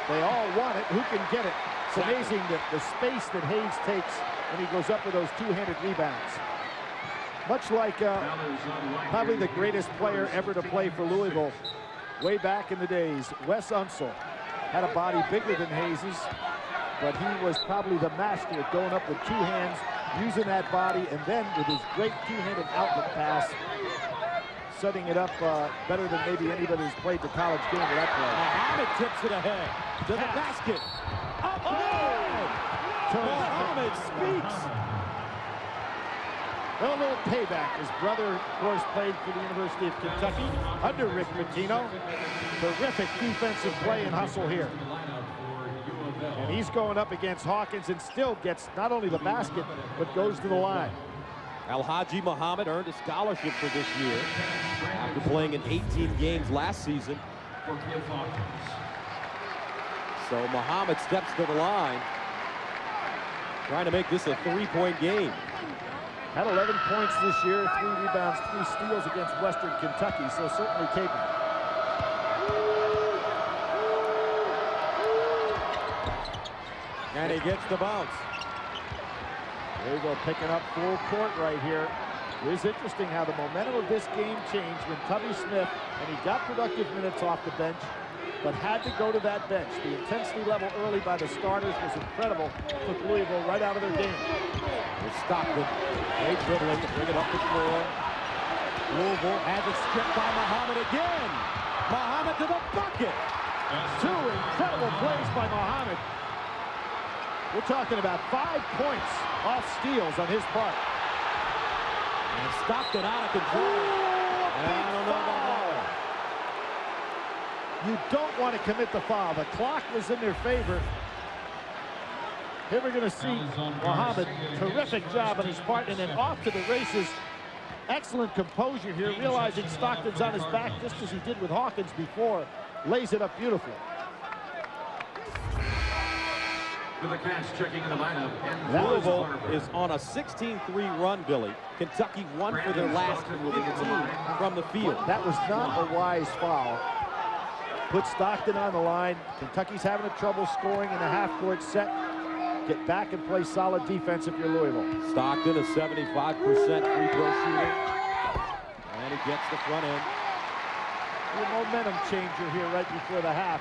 C: They all want it. Who can get it? It's amazing the space that Hayes takes when he goes up with those two-handed rebounds. Much like probably the greatest player ever to play for Louisville way back in the days, Wes Unseld, had a body bigger than Hayes's, but he was probably the master at going up with two hands, using that body, and then with his great two-handed outlet pass, setting it up better than maybe anybody who's played the college game of that play.
B: Muhammad tips it ahead to the basket. Up Muhammad speaks.
C: A little payback. His brother, of course, played for the University of Kentucky under Rick Pitino. Terrific defensive play and hustle here. And he's going up against Hawkins and still gets not only the basket, but goes to the line.
B: Al-Haji Muhammad earned a scholarship for this year after playing in 18 games last season. So Muhammad steps to the line, trying to make this a three-point game.
C: Had 11 points this year, 3 rebounds, 3 steals against Western Kentucky, so certainly capable.
B: And he gets the bounce.
C: Louisville picking up full court right here. It is interesting how the momentum of this game changed when Tubby Smith, and he got productive minutes off the bench, but had to go to that bench. The intensity level early by the starters was incredible. Took Louisville right out of their game.
B: Here's Stockton. Great dribbling to bring it up the floor. Louisville has it stripped by Muhammad again. Muhammad to the bucket.
C: 2 incredible plays by Muhammad. We're talking about 5 points off steals on his part.
B: And Stockton out of control. I don't know about that one.
C: You don't want to commit the foul. The clock was in their favor. Here we're going to see Muhammad. Terrific job on his part, and then off to the races. Excellent composure here, realizing Stockton's on his back just as he did with Hawkins before. Lays it up beautifully.
F: For the Cats checking in the lineup.
B: Louisville is on a 16-3 run, Billy. Kentucky won for their last 15 from the field.
C: That was not a wise foul. Put Stockton on the line. Kentucky's having trouble scoring in the half-court set. Get back and play solid defense if you're Louisville.
B: Stockton, a 75% free throw shooter. And he gets the front end.
C: A momentum changer here right before the half.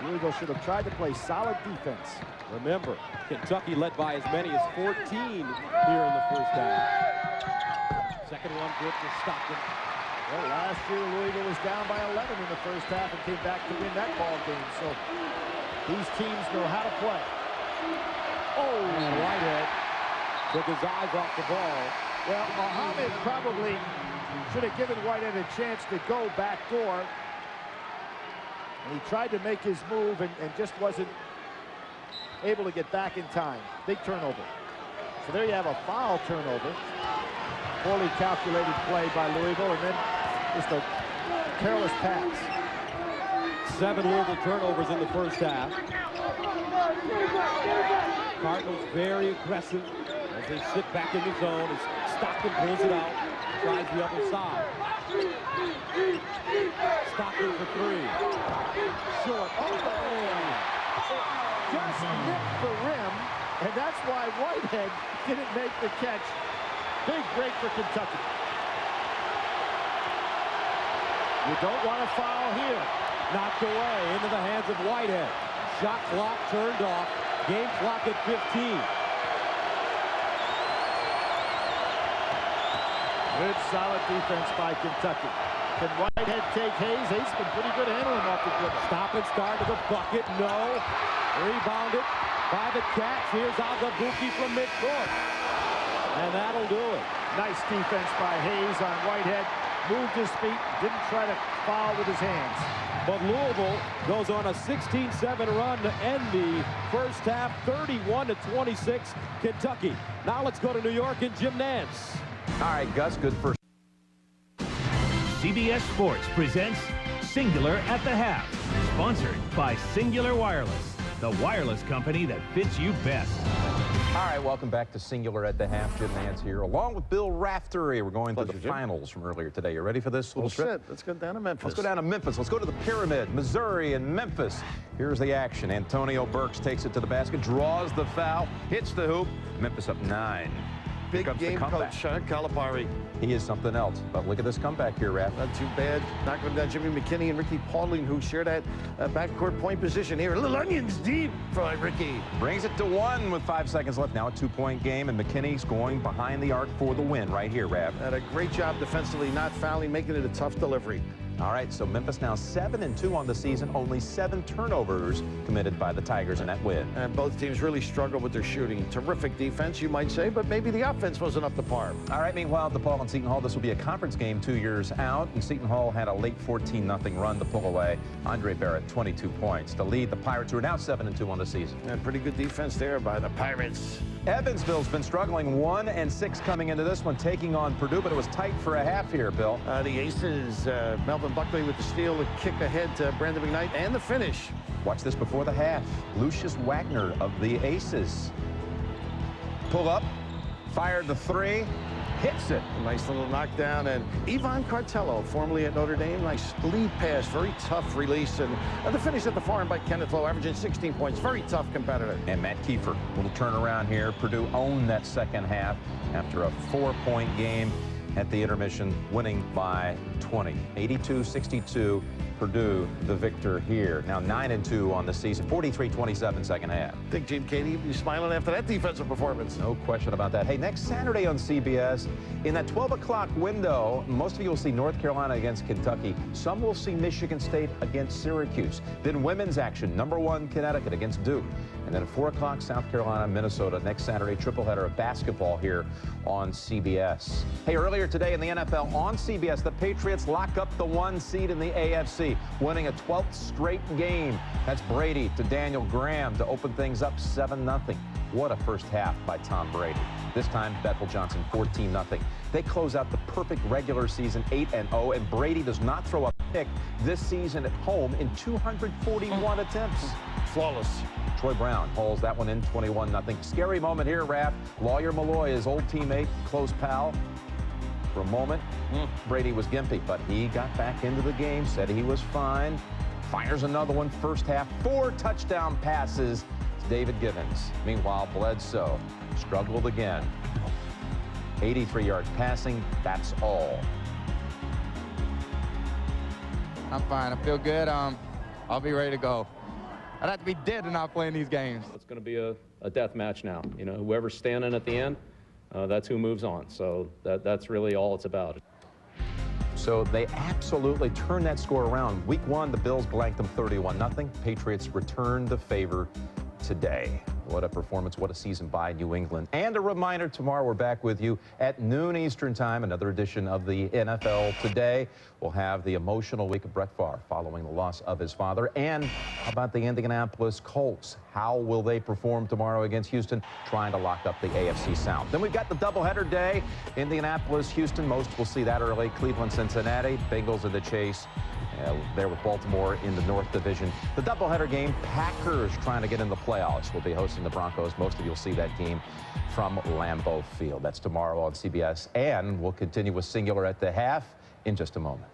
C: Louisville should have tried to play solid defense.
B: Remember, Kentucky led by as many as 14 here in the first half. Second one good for Stockton.
C: Well, last year Louisville was down by 11 in the first half and came back to win that ball game. So these teams know how to play.
B: Oh, Whitehead took his eyes off the ball.
C: Well, Muhammad probably should have given Whitehead a chance to go back door. And he tried to make his move and just wasn't able to get back in time. Big turnover. So there you have a foul turnover. Poorly calculated play by Louisville, and then just a careless pass.
B: 7 Louisville turnovers in the first half. Cardinals very aggressive as they sit back in the zone as Stockton pulls it out, tries the other side. Stockton for 3. Short. Oh,
C: just nipped the rim, and that's why Whitehead didn't make the catch. Big break for Kentucky. You don't want to foul here.
B: Knocked away into the hands of Whitehead. Shot clock turned off. Game clock at 15.
C: Good solid defense by Kentucky. Can Whitehead take Hayes? Hayes been pretty good handling off the dribble.
B: Stop and start to the bucket. No. Rebounded by the Cats. Here's Azabuki from midcourt. And that'll do it.
C: Nice defense by Hayes on Whitehead. Moved his feet, didn't try to foul with his hands.
B: But Louisville goes on a 16-7 run to end the first half, 31-26 Kentucky. Now let's go to New York and Jim Nance.
G: All right, Gus, good first.
E: CBS Sports presents Singular at the Half, sponsored by Singular Wireless, the wireless company that fits you best.
G: All right, welcome back to Singular at the Half. Jim Nance here, along with Bill Raftery. We're going through the finals from earlier today. You ready for this little trip?
C: Let's go down to Memphis.
G: Let's go down to Memphis. Let's go to the Pyramid, Missouri and Memphis. Here's the action. Antonio Burks takes it to the basket, draws the foul, hits the hoop. Memphis up 9.
H: Big game coach, Calipari.
G: He is something else. But look at this comeback here, Raph.
H: Not too bad. Not going down Jimmy McKinney and Ricky Paulding, who share that backcourt point position here. Little onions deep for Ricky.
G: Brings it to 1 with 5 seconds left. Now a 2-point game, and McKinney's going behind the arc for the win right here, Raph.
H: Had a great job defensively, not fouling, making it a tough delivery.
G: All right, so Memphis now 7-2 on the season. Only 7 turnovers committed by the Tigers in that win.
H: And both teams really struggled with their shooting. Terrific defense, you might say, but maybe the offense wasn't up to par.
G: All right, meanwhile, at DePaul and Seton Hall, this will be a conference game 2 years out. And Seton Hall had a late 14-0 run to pull away. Andre Barrett, 22 points to lead the Pirates, who are now 7-2 on the season.
H: And pretty good defense there by the Pirates.
G: Evansville's been struggling 1-6 coming into this one, taking on Purdue, but it was tight for a half here, Bill.
H: The Aces, Melvin Buckley with the steal, the kick ahead to Brandon McKnight, and the finish.
G: Watch this before the half. Lucius Wagner of the Aces. Pull up, fired the 3, hits it.
H: A nice little knockdown, and Ivan Cartello, formerly at Notre Dame, nice lead pass, very tough release, and the finish at the far end by Kenneth Lowe, averaging 16 points, very tough competitor.
G: And Matt Kiefer, little turnaround here. Purdue owned that second half after a 4-point game at the intermission, winning by 20. 82-62, Purdue the victor here. Now 9-2 on the season, 43-27 second half.
H: I think Gene Katie will be smiling after that defensive performance.
G: No question about that. Hey, next Saturday on CBS, in that 12 o'clock window, most of you will see North Carolina against Kentucky. Some will see Michigan State against Syracuse. Then women's action, #1 Connecticut against Duke. And then at 4 o'clock, South Carolina, Minnesota. Next Saturday, triple header of basketball here on CBS. Hey, earlier today in the NFL on CBS, the Patriots lock up the 1 seed in the AFC, winning a 12th straight game. That's Brady to Daniel Graham to open things up 7-0. What a first half by Tom Brady. This time, Bethel Johnson 14-0. They close out the perfect regular season 8-0, and Brady does not throw a pick this season at home in 241 attempts.
H: Flawless.
G: Troy Brown hauls that one in 21-0. Scary moment here, Raph. Lawyer Malloy, his old teammate, close pal. For a moment, Brady was gimpy, but he got back into the game, said he was fine. Fires another one first half. 4 touchdown passes to David Givens. Meanwhile, Bledsoe struggled again. 83 yards passing, that's all.
I: I'm fine. I feel good. I'll be ready to go. I'd have to be dead to not play in these games.
J: It's going to be a death match now. You know, whoever's standing at the end, that's who moves on. So that's really all it's about.
G: So they absolutely turned that score around. Week 1, the Bills blanked them 31-0. Patriots returned the favor today. What a performance, what a season by New England. And a reminder, tomorrow we're back with you at noon Eastern time, another edition of the NFL Today. We'll have the emotional week of Brett Favre following the loss of his father. And how about the Indianapolis Colts? How will they perform tomorrow against Houston, trying to lock up the AFC South? Then we've got the doubleheader day, Indianapolis, Houston. Most will see that early. Cleveland, Cincinnati, Bengals in the chase. There with Baltimore in the North Division. The doubleheader game, Packers trying to get in the playoffs. Will be hosting the Broncos. Most of you will see that game from Lambeau Field. That's tomorrow on CBS. And we'll continue with Singular at the half in just a moment.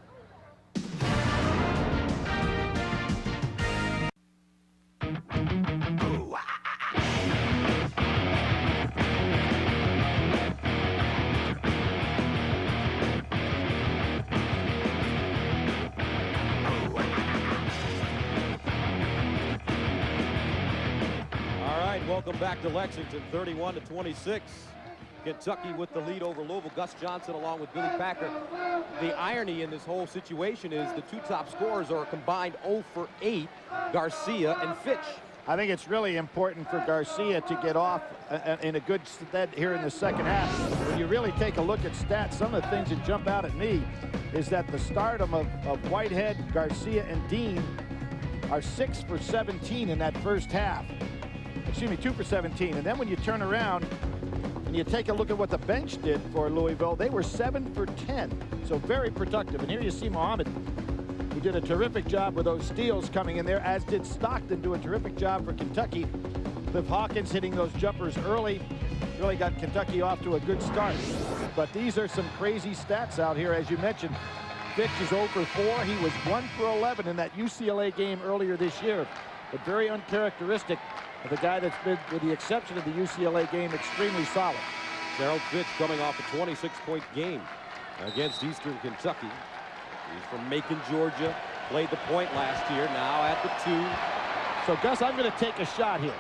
B: Welcome back to Lexington, 31-26. Kentucky with the lead over Louisville. Gus Johnson along with Billy Packer. The irony in this whole situation is the two top scorers are a combined 0 for 8, Garcia and Fitch.
C: I think it's really important for Garcia to get off in a good stead here in the second half. When you really take a look at stats, some of the things that jump out at me is that the stardom of Whitehead, Garcia, and Dean are 6 for 17 in that first half. Excuse me, 2 for 17. And then when you turn around and you take a look at what the bench did for Louisville, they were 7 for 10. So very productive. And here you see Muhammad, who did a terrific job with those steals coming in there, as did Stockton do a terrific job for Kentucky. Cliff Hawkins hitting those jumpers early really got Kentucky off to a good start. But these are some crazy stats out here, as you mentioned. Fitch is 0 for 4. He was 1 for 11 in that UCLA game earlier this year. But very uncharacteristic of the guy that's been, with the exception of the UCLA game, extremely solid.
B: Gerald Fitch coming off a 26-point game against Eastern Kentucky. He's from Macon, Georgia. Played the point last year, now at the 2.
C: So, Gus, I'm going to take a shot here.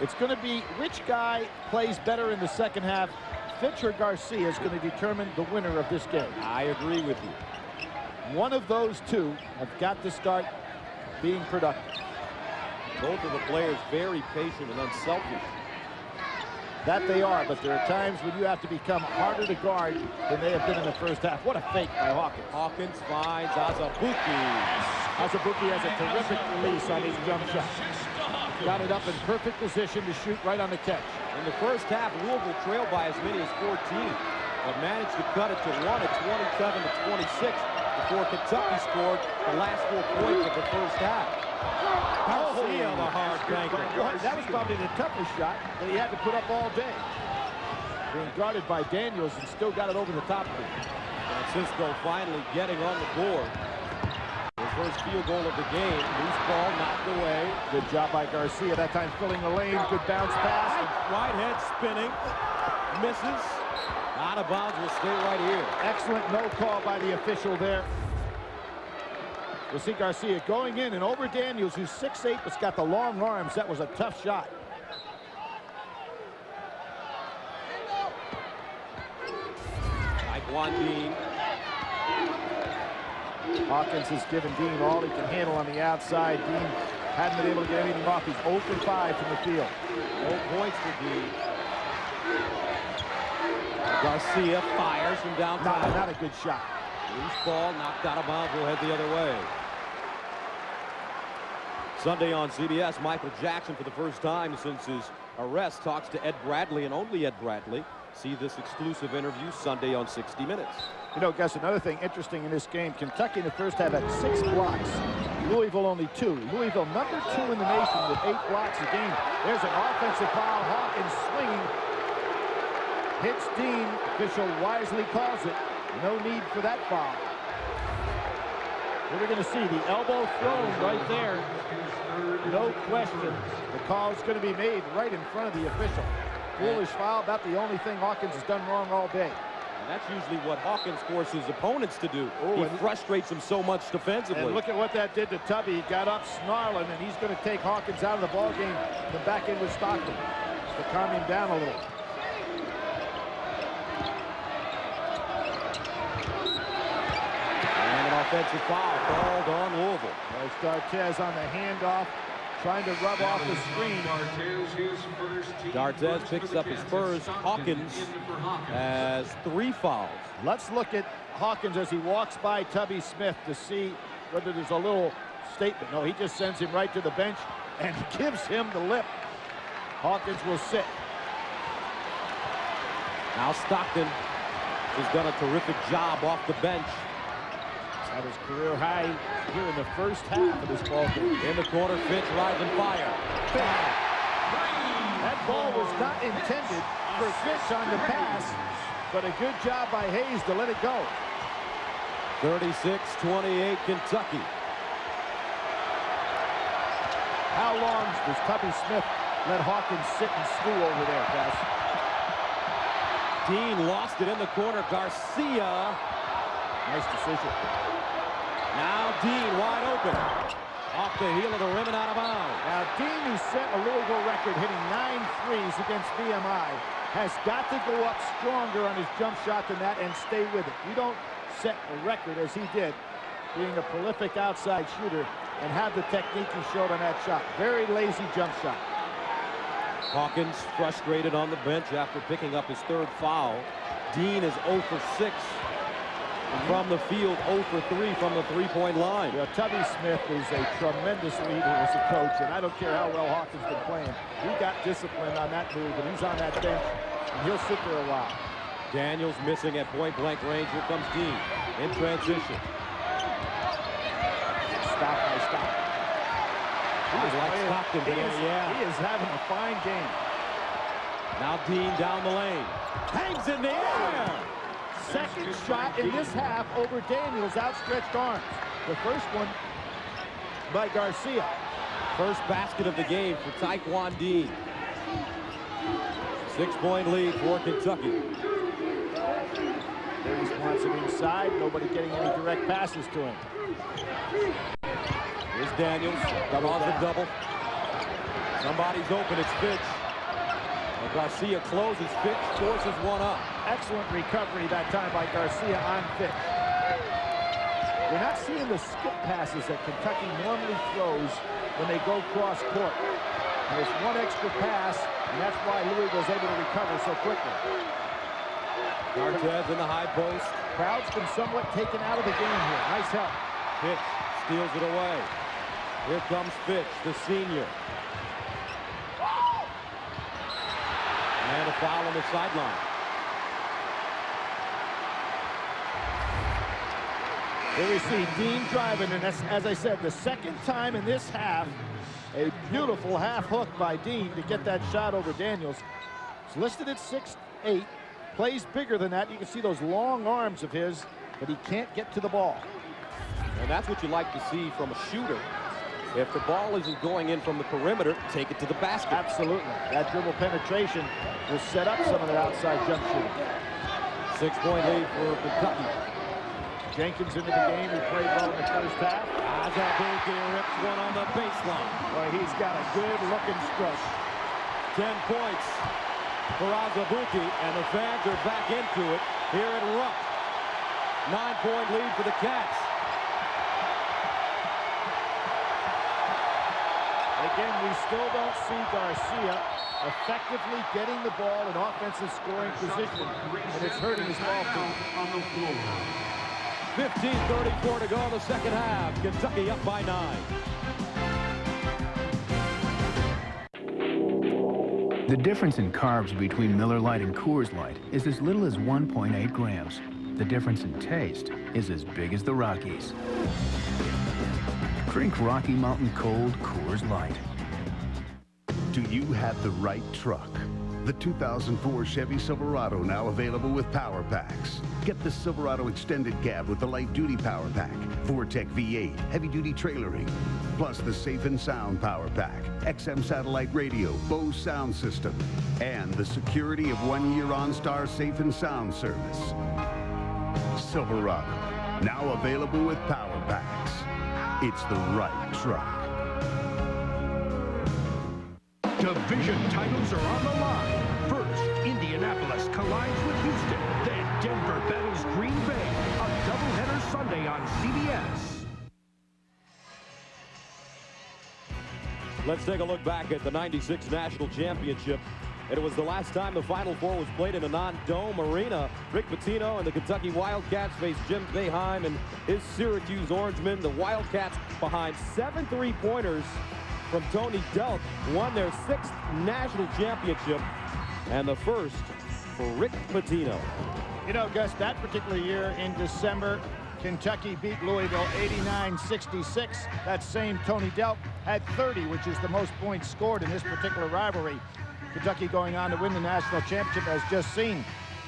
C: It's going to be which guy plays better in the second half. Fitch or Garcia is going to determine the winner of this game.
B: I agree with you.
C: One of those two have got to start being productive.
B: Both of the players very patient and unselfish.
C: That they are, but there are times when you have to become harder to guard than they have been in the first half. What a fake by Hawkins.
B: Hawkins finds Azubuike.
C: Azubuike has a terrific release on his jump shot. Got it up in perfect position to shoot right on the catch.
B: In the first half, Louisville trailed by as many as 14, but managed to cut it to 1 at 27-26 before Kentucky scored the last 4 points of the first half. Garcia, the hard banker.
C: That was probably the toughest shot that he had to put up all day. Being guarded by Daniels and still got it over the top of him.
B: Francisco finally getting on the board. His first field goal of the game. Loose ball knocked away.
C: Good job by Garcia. That time filling the lane. Good bounce pass.
B: Whitehead spinning. Misses. Out of bounds, will stay right here.
C: Excellent no call by the official there. We'll see Garcia going in and over Daniels, who's 6'8", but's got the long arms. That was a tough shot.
B: Taekwon Dean.
C: Hawkins has given Dean all he can handle on the outside. Dean hadn't been able to get anything off. He's 0 for 5 from the field.
B: 0 points for Dean. Garcia fires from downtown.
C: Not a good shot.
B: Loose ball knocked out of bounds, will head the other way. Sunday on CBS, Michael Jackson for the first time since his arrest talks to Ed Bradley and only Ed Bradley. See this exclusive interview Sunday on 60 Minutes.
C: You know, Gus, another thing interesting in this game, Kentucky in the first half had 6 blocks. Louisville only 2. Louisville number 2 in the nation with 8 blocks a game. There's an offensive foul. Hawkins swinging. Hits Dean. Official wisely calls it. No need for that foul. What we're going to see, the elbow thrown right there. No question. The call is going to be made right in front of the official. Foolish foul, about the only thing Hawkins has done wrong all day.
B: And that's usually what Hawkins forces opponents to do. He frustrates them so much defensively.
C: And look at what that did to Tubby. He got up snarling, and he's going to take Hawkins out of the ballgame and back in with Stockton to calm him down a little.
B: Offensive foul called on Louisville.
C: There's D'Artez on the handoff, trying to rub off the screen.
B: D'Artez picks up his first. Hawkins has 3 fouls.
C: Let's look at Hawkins as he walks by Tubby Smith to see whether there's a little statement. No, he just sends him right to the bench and gives him the lip. Hawkins will sit.
B: Now Stockton has done a terrific job off the bench.
C: At his career high here in the first half of this ball game.
B: In the corner, Fitch rising fire.
C: Bang. That ball was not intended for Fitch on the pass, but a good job by Hayes to let it go.
B: 36-28 Kentucky.
C: How long does Tubby Smith let Hawkins sit and stew over there, guys?
B: Dean lost it in the corner. Garcia.
C: Nice decision.
B: Now Dean wide open. Off the heel of the rim and out of bounds.
C: Now Dean, who set a Louisville record hitting 9 threes against VMI, has got to go up stronger on his jump shot than that and stay with it. You don't set a record as he did, being a prolific outside shooter, and have the technique he showed on that shot. Very lazy jump shot.
B: Hawkins frustrated on the bench after picking up his 3rd foul. Dean is 0 for 6 from the field, 0 for 3 from the 3-point line.
C: Yeah, Tubby Smith is a tremendous leader as a coach, and I don't care how well Hawkins has been playing. He got disciplined on that move, and he's on that bench, and he'll sit there a while.
B: Daniels missing at point-blank range. Here comes Dean in transition.
C: Stop by stop.
B: He is like Stockton today, yeah.
C: He is having a fine game.
B: Now Dean down the lane. Hangs in the air.
C: Second shot in this half over Daniels' outstretched arms. The first one by Garcia.
B: First basket of the game for Taekwon Dean. 6-point lead for Kentucky.
C: Davis wants it inside. Nobody getting any direct passes to him.
B: Here's Daniels. Draws the double. Somebody's open. It's Fitch. Well, Garcia closes. Fitch forces one up.
C: Excellent recovery that time by Garcia on Fitch. We're not seeing the skip passes that Kentucky normally throws when they go cross court. There's one extra pass, and that's why Louisville's able to recover so quickly.
B: D'Artez in the high post.
C: Crowd's been somewhat taken out of the game here. Nice help.
B: Fitch steals it away. Here comes Fitch, the senior. And a foul on the sideline.
C: Here we see Dean driving, and that's, as I said, the second time in this half. A beautiful half hook by Dean to get that shot over Daniels. It's listed at 6'8", plays bigger than that. You can see those long arms of his, but he can't get to the ball.
B: And that's what you like to see from a shooter. If the ball isn't going in from the perimeter, take it to the basket.
C: Absolutely. That dribble penetration will set up some of that outside jump shooting.
B: 6-point lead for Kentucky.
C: Jenkins into the game. He played well in the first half.
B: Azabuki rips one on the baseline.
C: Boy, he's got a good-looking stroke.
B: 10 points for Azabuki, and the fans are back into it here at Rupp. 9-point lead for the Cats.
C: Again, we still don't see Garcia effectively getting the ball in offensive scoring position, and it's hurting his ball team.
B: 15:34 to go in the second half. Kentucky up by 9.
K: The difference in carbs between Miller Lite and Coors Light is as little as 1.8 grams. The difference in taste is as big as the Rockies. Drink Rocky Mountain Cold Coors Light.
L: Do you have the right truck? The 2004 Chevy Silverado now available with Power Packs. Get the Silverado Extended Cab with the Light Duty Power Pack, Vortec V8, Heavy Duty Trailering, plus the Safe and Sound Power Pack, XM Satellite Radio, Bose Sound System, and the security of 1-year OnStar Safe and Sound service. Silverado, now available with Power Packs. It's the right truck.
M: Division titles are on the line. First, Indianapolis collides with Houston. Then Denver battles Green Bay. A doubleheader Sunday on CBS.
B: Let's take a look back at the '96 National Championship. It was the last time the Final Four was played in a non-dome arena. Rick Pitino and the Kentucky Wildcats faced Jim Boeheim and his Syracuse Orangemen. The Wildcats, behind 7 3-pointers from Tony Delk, won their 6th national championship and the first for Rick Pitino.
C: You know, Gus, that particular year in December, Kentucky beat Louisville 89-66. That same Tony Delk had 30, which is the most points scored in this particular rivalry. Kentucky going on to win the national championship, as just seen.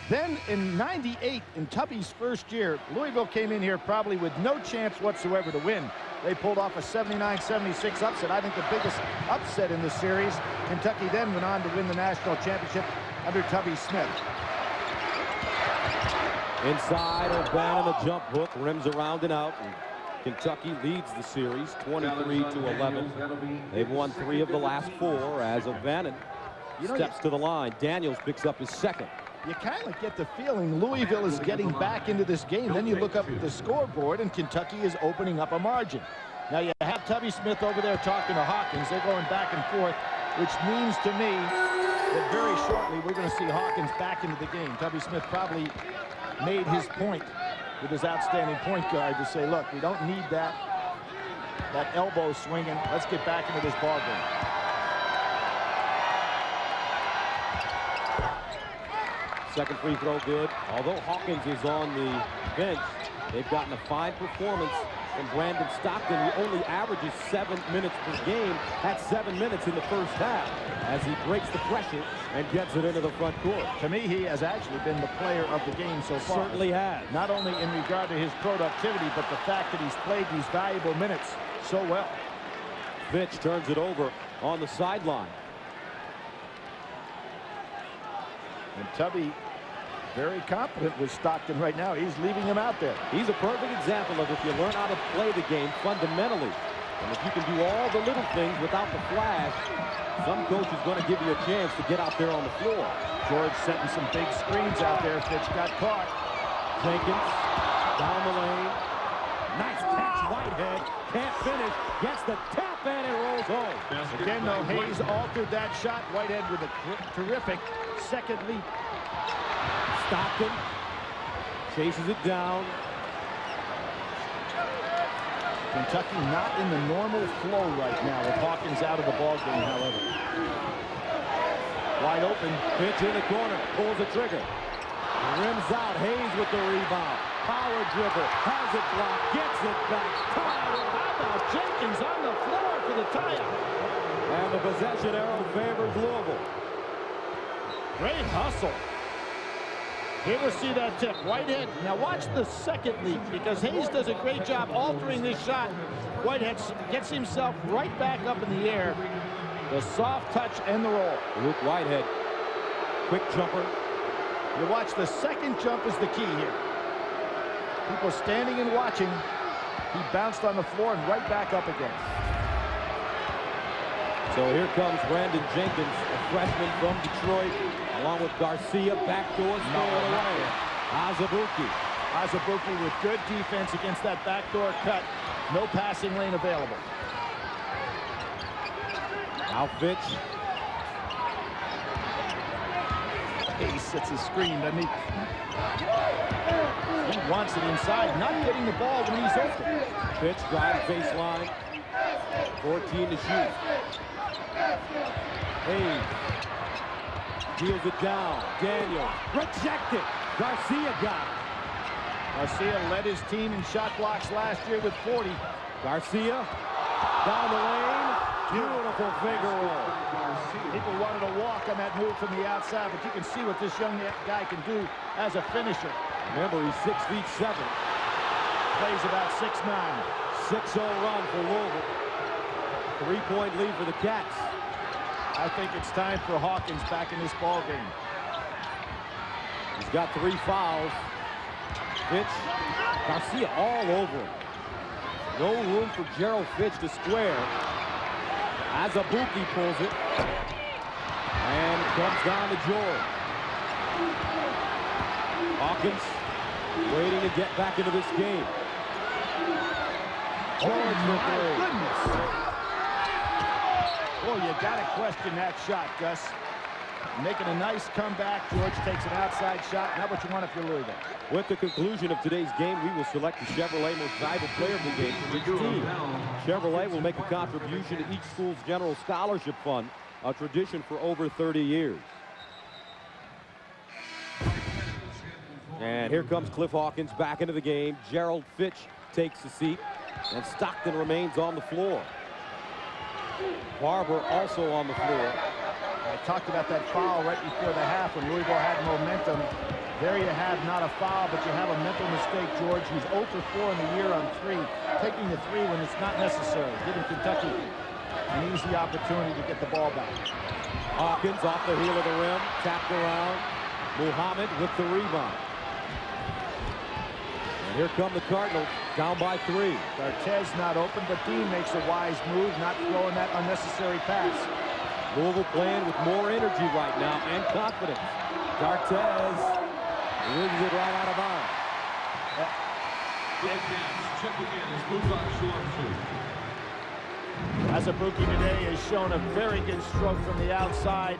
C: Then in '98, in Tubby's first year, Louisville came in here probably with no chance whatsoever to win. They pulled off a 79-76 upset. I think the biggest upset in the series. Kentucky then went on to win the national championship under Tubby Smith.
B: Inside, O'Bannon, a jump hook, rims around and out. And Kentucky leads the series 23-11. They've won 3 of the last 4 as O'Bannon steps to the line. Daniels picks up his 2nd.
C: You kind of get the feeling Louisville is getting back into this game. Then you look up at the scoreboard, and Kentucky is opening up a margin. Now you have Tubby Smith over there talking to Hawkins. They're going back and forth, which means to me that very shortly we're going to see Hawkins back into the game. Tubby Smith probably made his point with his outstanding point guard to say, look, we don't need that elbow swinging. Let's get back into this ball game.
B: Second free throw good. Although Hawkins is on the bench, they've gotten a fine performance from Brandon Stockton, who only averages 7 minutes per game, had 7 minutes in the first half as he breaks the pressure and gets it into the front court.
C: To me, he has actually been the player of the game so far.
B: Certainly has.
C: Not only in regard to his productivity, but the fact that he's played these valuable minutes so well.
B: Fitch turns it over on the sideline.
C: And Tubby very confident with Stockton right now. He's leaving him out there.
B: He's a perfect example of if you learn how to play the game fundamentally. And if you can do all the little things without the flash, some coach is going to give you a chance to get out there on the floor.
C: George setting some big screens out there. Fitch got caught.
B: Jenkins down the lane. Nice catch, Whitehead. Can't finish. Gets the tap and it rolls home.
C: Again, though, Hayes altered that shot. Whitehead with a terrific second leap.
B: Stockton chases it down.
C: Kentucky not in the normal flow right now with Hawkins out of the ball game, however. Wide open.
B: Pitch in the corner. Pulls the trigger. Rims out. Hayes with the rebound. Power dribble. Has it blocked. Gets it back. How about Jenkins on the floor for the tie-up? And the possession arrow favors Louisville.
C: Great hustle. You ever see that tip? Whitehead. Now watch the second leap, because Hayes does a great job altering this shot. Whitehead gets himself right back up in the air. The soft touch and the roll.
B: Luke Whitehead. Quick jumper.
C: You watch the second jump is the key here. People standing and watching. He bounced on the floor and right back up again.
B: So here comes Brandon Jenkins, a freshman from Detroit, along with Garcia, backdoor, stolen away.
C: Azubuike with good defense against that backdoor cut. No passing lane available.
B: Now Fitch.
C: He sets his screen, doesn't he? He wants it inside, not getting the ball when he's open.
B: Fitch drives baseline. 14 to shoot. Hayes deals it down. Daniels rejected. Garcia got it.
C: Garcia led his team in shot blocks last year with 40.
B: Garcia down the lane. Beautiful finger roll.
C: People wanted to walk on that move from the outside, but you can see what this young guy can do as a finisher.
B: Remember, he's 6'7".
C: Plays about 6'9".
B: 6-0 run for Louisville. 3-point lead for the Cats.
C: I think it's time for Hawkins back in this ball game.
B: He's got 3 fouls. Fitch, Garcia all over him. No room for Gerald Fitch to square. Azubuike pulls it. And it comes down to George. Hawkins waiting to get back into this game. George for 3.
C: Boy, you got to question that shot, Gus. Making a nice comeback. George takes an outside shot. Not what you want if you're Louisville.
B: With the conclusion of today's game, we will select the Chevrolet most valuable player of the game for each team. Chevrolet will make a contribution to each school's general scholarship fund, a tradition for over 30 years. And here comes Cliff Hawkins back into the game. Gerald Fitch takes the seat, and Stockton remains on the floor. Barber also on the floor.
C: I talked about that foul right before the half when Louisville had momentum. There you have not a foul, but you have a mental mistake, George. He's 0 for 4 in the year on 3, taking the 3 when it's not necessary, giving Kentucky an easy opportunity to get the ball back.
B: Hawkins off the heel of the rim, tapped around. Muhammad with the rebound. And here come the Cardinals, down by 3.
C: Dartez not open, but Dean makes a wise move, not throwing that unnecessary pass.
B: Louisville playing with more energy right now and confidence. Dartez rigs it right out of bounds.
C: Azubuike today has shown a very good stroke from the outside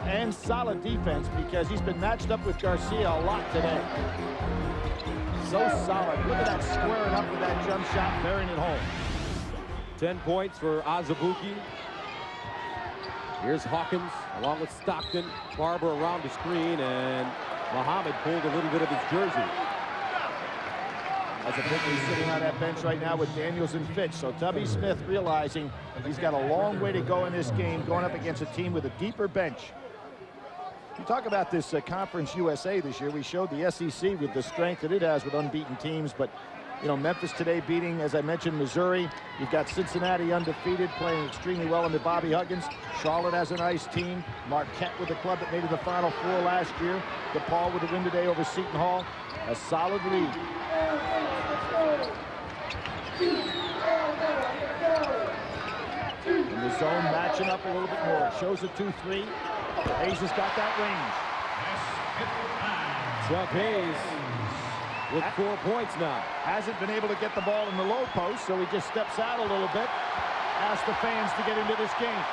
C: and solid defense because he's been matched up with Garcia a lot today. So solid. Look at that squaring up with that jump shot, burying it home.
B: 10 points for Azubuike. Here's Hawkins along with Stockton. Barber around the screen, and Muhammad pulled a little bit of his jersey.
C: Azubuike is sitting on that bench right now with Daniels and Fitch. So Tubby Smith realizing he's got a long way to go in this game, going up against a team with a deeper bench. You talk about this Conference USA this year. We showed the SEC with the strength that it has with unbeaten teams, but you know, Memphis today beating, as I mentioned, Missouri. You've got Cincinnati undefeated, playing extremely well under Bobby Huggins. Charlotte has a nice team. Marquette with the club that made it the Final Four last year. DePaul with a win today over Seton Hall. A solid lead. In the zone, matching up a little bit more. Shows a 2-3. Hayes has got that range.
B: Chuck Hayes with 4 points now.
C: Hasn't been able to get the ball in the low post, so he just steps out a little bit. Asks the fans to get into this game.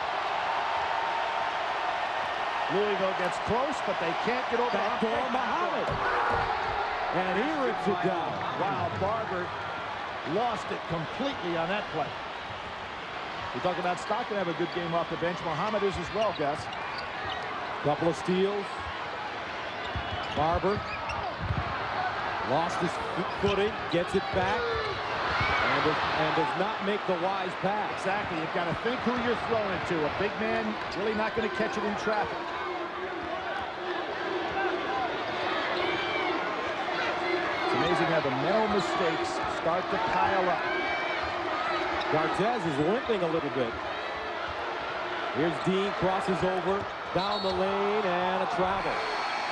C: Louisville gets close, but they can't get over
B: Backdoor Muhammad. And he rips it down.
C: Wow, Barber lost it completely on that play. We talk about Stockton have a good game off the bench. Muhammad is as well, Gus.
B: Couple of steals. Barber lost his footing, gets it back, and does not make the wise pass.
C: Exactly. You've got to think who you're throwing it to. A big man really not going to catch it in traffic. It's amazing how the mental mistakes start to pile up.
B: Dartez is limping a little bit. Here's Dean, crosses over, down the lane, and a travel.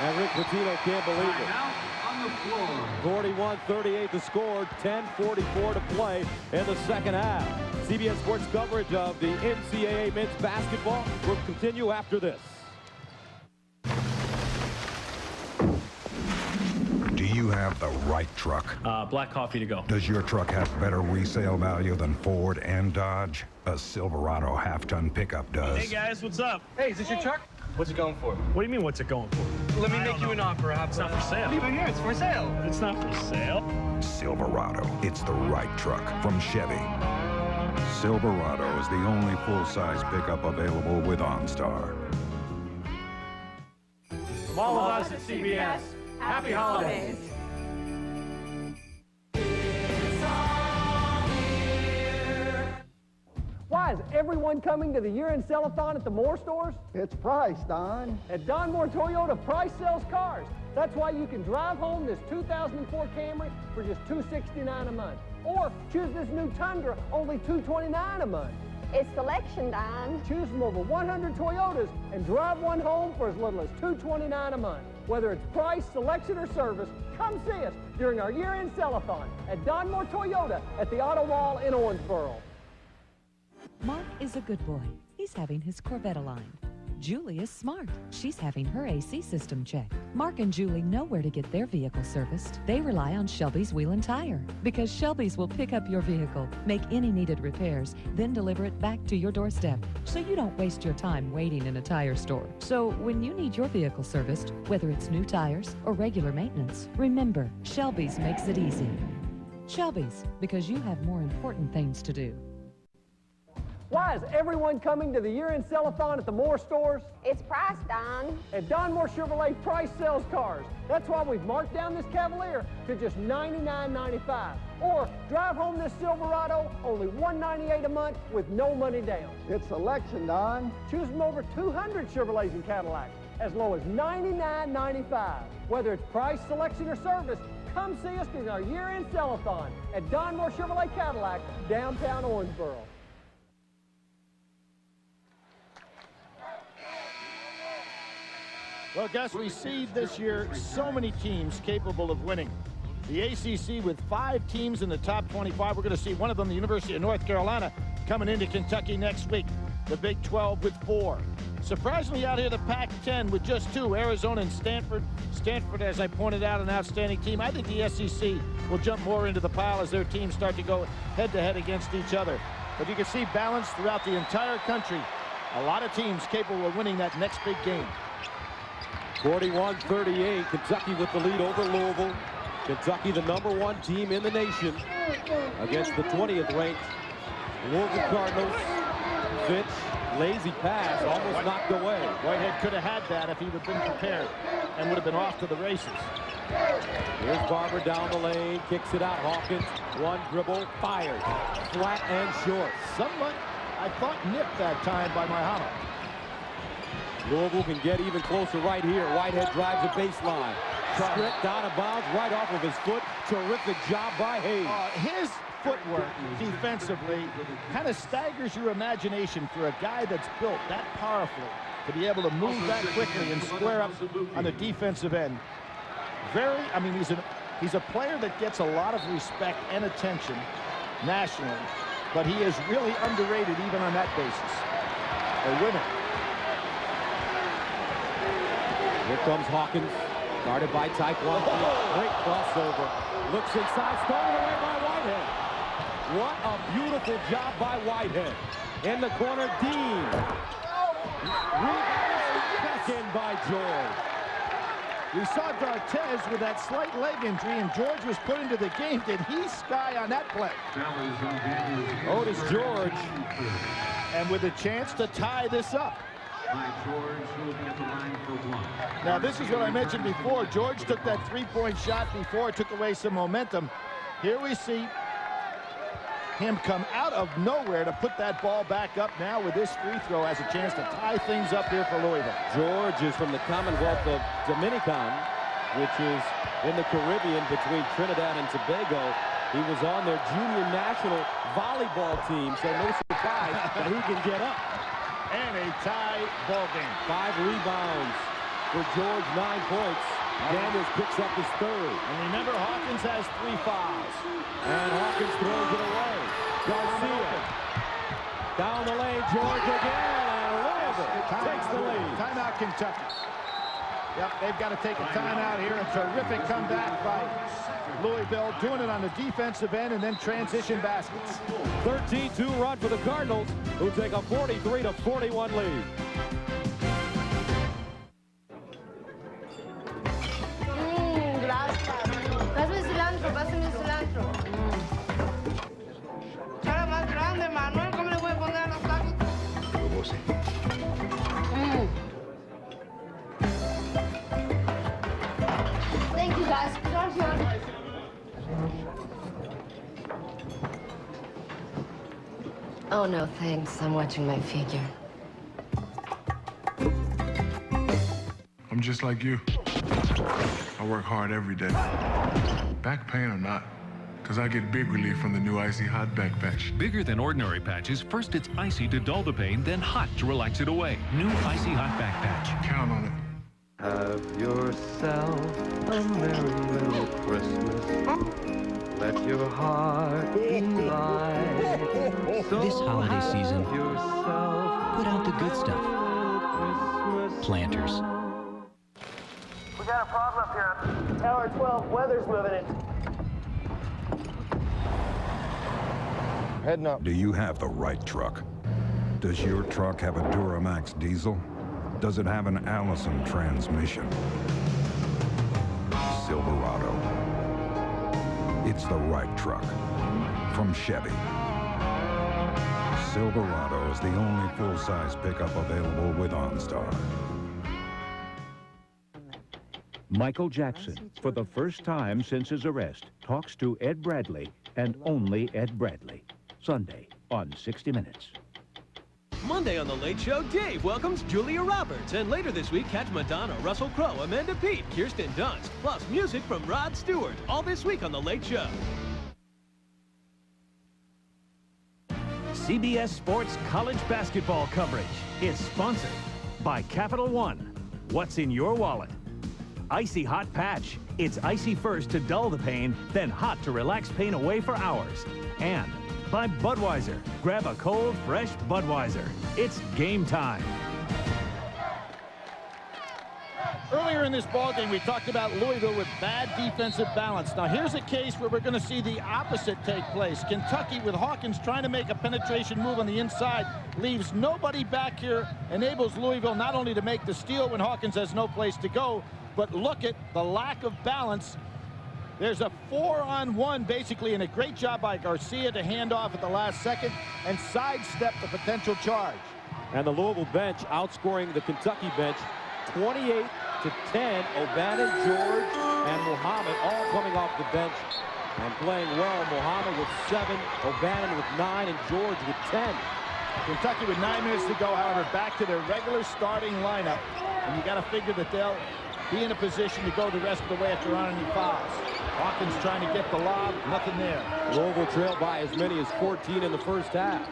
B: And Rick Pitino can't believe it. 41-38 the score, 10:44 to play in the second half. CBS Sports coverage of the NCAA men's basketball will continue after this.
N: Do you have the right truck?
J: Black coffee to go.
N: Does your truck have better resale value than Ford and Dodge? A Silverado half-ton pickup does.
J: Hey guys, what's up?
O: Hey, is this your truck?
J: What's it going for? What do you mean, what's it going for?
O: Let me make you an offer.
J: It's not for sale.
O: Leave it here. It's for sale.
J: It's not for sale.
N: Silverado, it's the right truck from Chevy. Silverado is the only full-size pickup available with OnStar.
O: From all of us at CBS, happy holidays.
P: Why is everyone coming to the year-end sell-a-thon at the Moore stores?
Q: It's Price, Don.
P: At Don Moore Toyota, Price sells cars. That's why you can drive home this 2004 Camry for just $269 a month. Or choose this new Tundra, only $229 a month.
D: It's selection, Don.
P: Choose from over 100 Toyotas and drive one home for as little as $229 a month. Whether it's price, selection, or service, come see us during our year-end sell-a-thon at Don Moore Toyota at the Auto Wall in Owensboro.
R: Mark is a good boy. He's having his Corvette aligned. Julie is smart. She's having her AC system checked. Mark and Julie know where to get their vehicle serviced. They rely on Shelby's Wheel and Tire because Shelby's will pick up your vehicle, make any needed repairs, then deliver it back to your doorstep so you don't waste your time waiting in a tire store. So when you need your vehicle serviced, whether it's new tires or regular maintenance, remember, Shelby's makes it easy. Shelby's, because you have more important things to do.
P: Why is everyone coming to the year-end sell-a-thon at the Moore stores?
D: It's price, Don.
P: At Don Moore Chevrolet, price sells cars. That's why we've marked down this Cavalier to just $99.95. Or drive home this Silverado, only $198 a month with no money down.
Q: It's selection, Don.
P: Choose from over 200 Chevrolets and Cadillacs as low as $99.95. Whether it's price, selection, or service, come see us during our year-end sell-a-thon at Don Moore Chevrolet Cadillac, downtown Owensboro.
C: Well, Gus, we see this year so many teams capable of winning. The ACC with 5 teams in the top 25. We're going to see one of them, the University of North Carolina, coming into Kentucky next week. The Big 12 with 4. Surprisingly out here, the Pac-10 with just 2, Arizona and Stanford. Stanford, as I pointed out, an outstanding team. I think the SEC will jump more into the pile as their teams start to go head-to-head against each other. But you can see balance throughout the entire country. A lot of teams capable of winning that next big game.
B: 41-38, Kentucky with the lead over Louisville. Kentucky, the #1 team in the nation, against the 20th ranked Louisville Cardinals. Fitch, lazy pass, almost knocked away.
C: Whitehead could have had that if he would have been prepared and would have been off to the races.
B: Here's Barber down the lane, kicks it out. Hawkins, one dribble, fired. Flat and short.
C: Somewhat, I thought, nipped that time by Mahama.
B: Louisville can get even closer right here. Whitehead drives the baseline. Stripped out of bounds right off of his foot. Terrific job by Hayes.
C: His footwork defensively kind of staggers your imagination for a guy that's built that powerfully to be able to move that quickly and square up on the defensive end. He's a player that gets a lot of respect and attention nationally, but he is really underrated even on that basis. A winner.
B: Here comes Hawkins, guarded by Taekwondo. Great crossover. Looks inside, stolen away by Whitehead. What a beautiful job by Whitehead. In the corner, Dean. Rebound, back in by George.
C: We saw D'Artez with that slight leg injury, and George was put into the game. Did he sky on that play?
B: Otis George.
C: And with a chance to tie this up. Now, this is what I mentioned before. George took that three-point shot before, took away some momentum. Here we see him come out of nowhere to put that ball back up now with this free throw, has a chance to tie things up here for Louisville.
B: George is from the Commonwealth of Dominican, which is in the Caribbean between Trinidad and Tobago. He was on their junior national volleyball team, so no surprise that he can get up.
C: And a tie ball game.
B: 5 rebounds for George, 9 points. Daniels picks up his 3rd.
C: And remember, Hawkins has 3 fouls.
B: And Hawkins throws it away. Garcia. Down the lane, George again. And Louisville takes the lead.
C: Timeout, Kentucky. Yep, they've got to take a timeout here. A terrific comeback by Louisville, doing it on the defensive end and then transition baskets.
B: 13-2 run for the Cardinals, who take a 43-41 lead.
D: Gracias. Pásame cilantro, pásame cilantro. Cara más grande, Manuel, ¿cómo le voy a poner a los tacos? Thank you, guys. Gracias.
S: Oh, no, thanks. I'm watching my figure.
T: I'm just like you. I work hard every day. Back pain or not, because I get big relief from the new Icy Hot Back Patch.
U: Bigger than ordinary patches. First, it's icy to dull the pain, then hot to relax it away. New Icy Hot Back Patch.
T: Count on it.
V: Have yourself a merry little Christmas. Let your heart be light.
E: This holiday season,
V: yourself
E: put out the good stuff.
K: Planters.
P: We got a problem up here. Tower 12, weather's moving it.
H: Heading up.
N: Do you have the right truck? Does your truck have a Duramax diesel? Does it have an Allison transmission? Silverado. It's the right truck from Chevy. Silverado is the only full-size pickup available with OnStar.
M: Michael Jackson, for the first time since his arrest, talks to Ed Bradley and only Ed Bradley. Sunday on 60 Minutes.
A: Monday on The Late Show, Dave welcomes Julia Roberts. And later this week, catch Madonna, Russell Crowe, Amanda Peet, Kirsten Dunst. Plus music from Rod Stewart. All this week on The Late Show.
E: CBS Sports college basketball coverage is sponsored by Capital One. What's in your wallet? Icy Hot Patch. It's icy first to dull the pain, then hot to relax pain away for hours. And by Budweiser. Grab a cold, fresh Budweiser. It's game time.
C: Earlier in this ballgame, we talked about Louisville with bad defensive balance. Now, here's a case where we're going to see the opposite take place. Kentucky, with Hawkins trying to make a penetration move on the inside, leaves nobody back here, enables Louisville not only to make the steal when Hawkins has no place to go, but look at the lack of balance. There's a 4-on-1, basically, and a great job by Garcia to hand off at the last second and sidestep the potential charge.
B: And the Louisville bench outscoring the Kentucky bench 28-10. O'Bannon, George, and Muhammad all coming off the bench and playing well. Muhammad with 7, O'Bannon with 9, and George with 10.
C: Kentucky with 9 minutes to go, however, back to their regular starting lineup. And you got to figure that they'll be in a position to go the rest of the way if there aren't any fouls. Hawkins trying to get the lob, nothing there.
B: Louisville trailed by as many as 14 in the first half.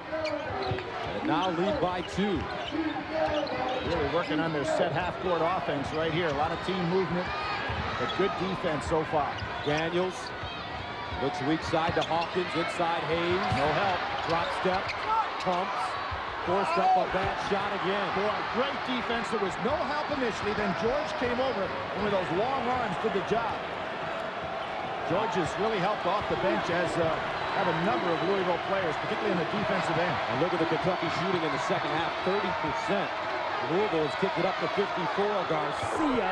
B: And now lead by 2.
C: Really working on their set half-court offense right here. A lot of team movement, but good defense so far.
B: Daniels looks weak side to Hawkins, inside Hayes. No help. Drop step, pumps, forced up a bad shot again.
C: Boy, great defense. There was no help initially. Then George came over, and with those long arms did the job. George has really helped off the bench, as have a number of Louisville players, particularly in the defensive end.
B: And look at the Kentucky shooting in the second half, 30%. Louisville has kicked it up to 54. Garcia.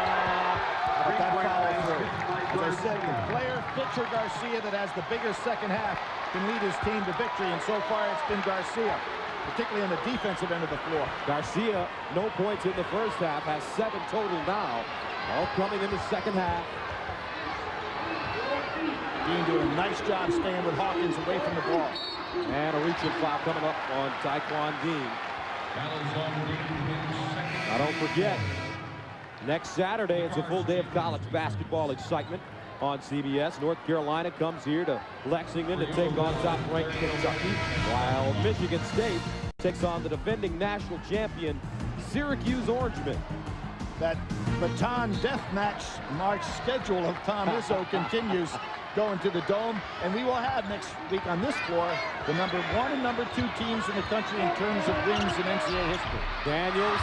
C: But that follow through. As I said, the player, pitcher Garcia, that has the bigger second half can lead his team to victory, and so far it's been Garcia, particularly on the defensive end of the floor.
B: Garcia, no points in the first half, has 7 total now, all coming in the second half.
C: Dean doing a nice job staying with Hawkins away from the ball.
B: And a reaching foul coming up on Taekwon Dean. Now don't forget, next Saturday it's a full day of college basketball excitement on CBS. North Carolina comes here to Lexington to take on top-ranked Kentucky, while Michigan State takes on the defending national champion Syracuse Orangemen.
C: That baton death match March schedule of Tom Izzo continues going to the Dome, and we will have next week on this floor the number 1 and number 2 teams in the country in terms of wins in NCAA history.
B: Daniels,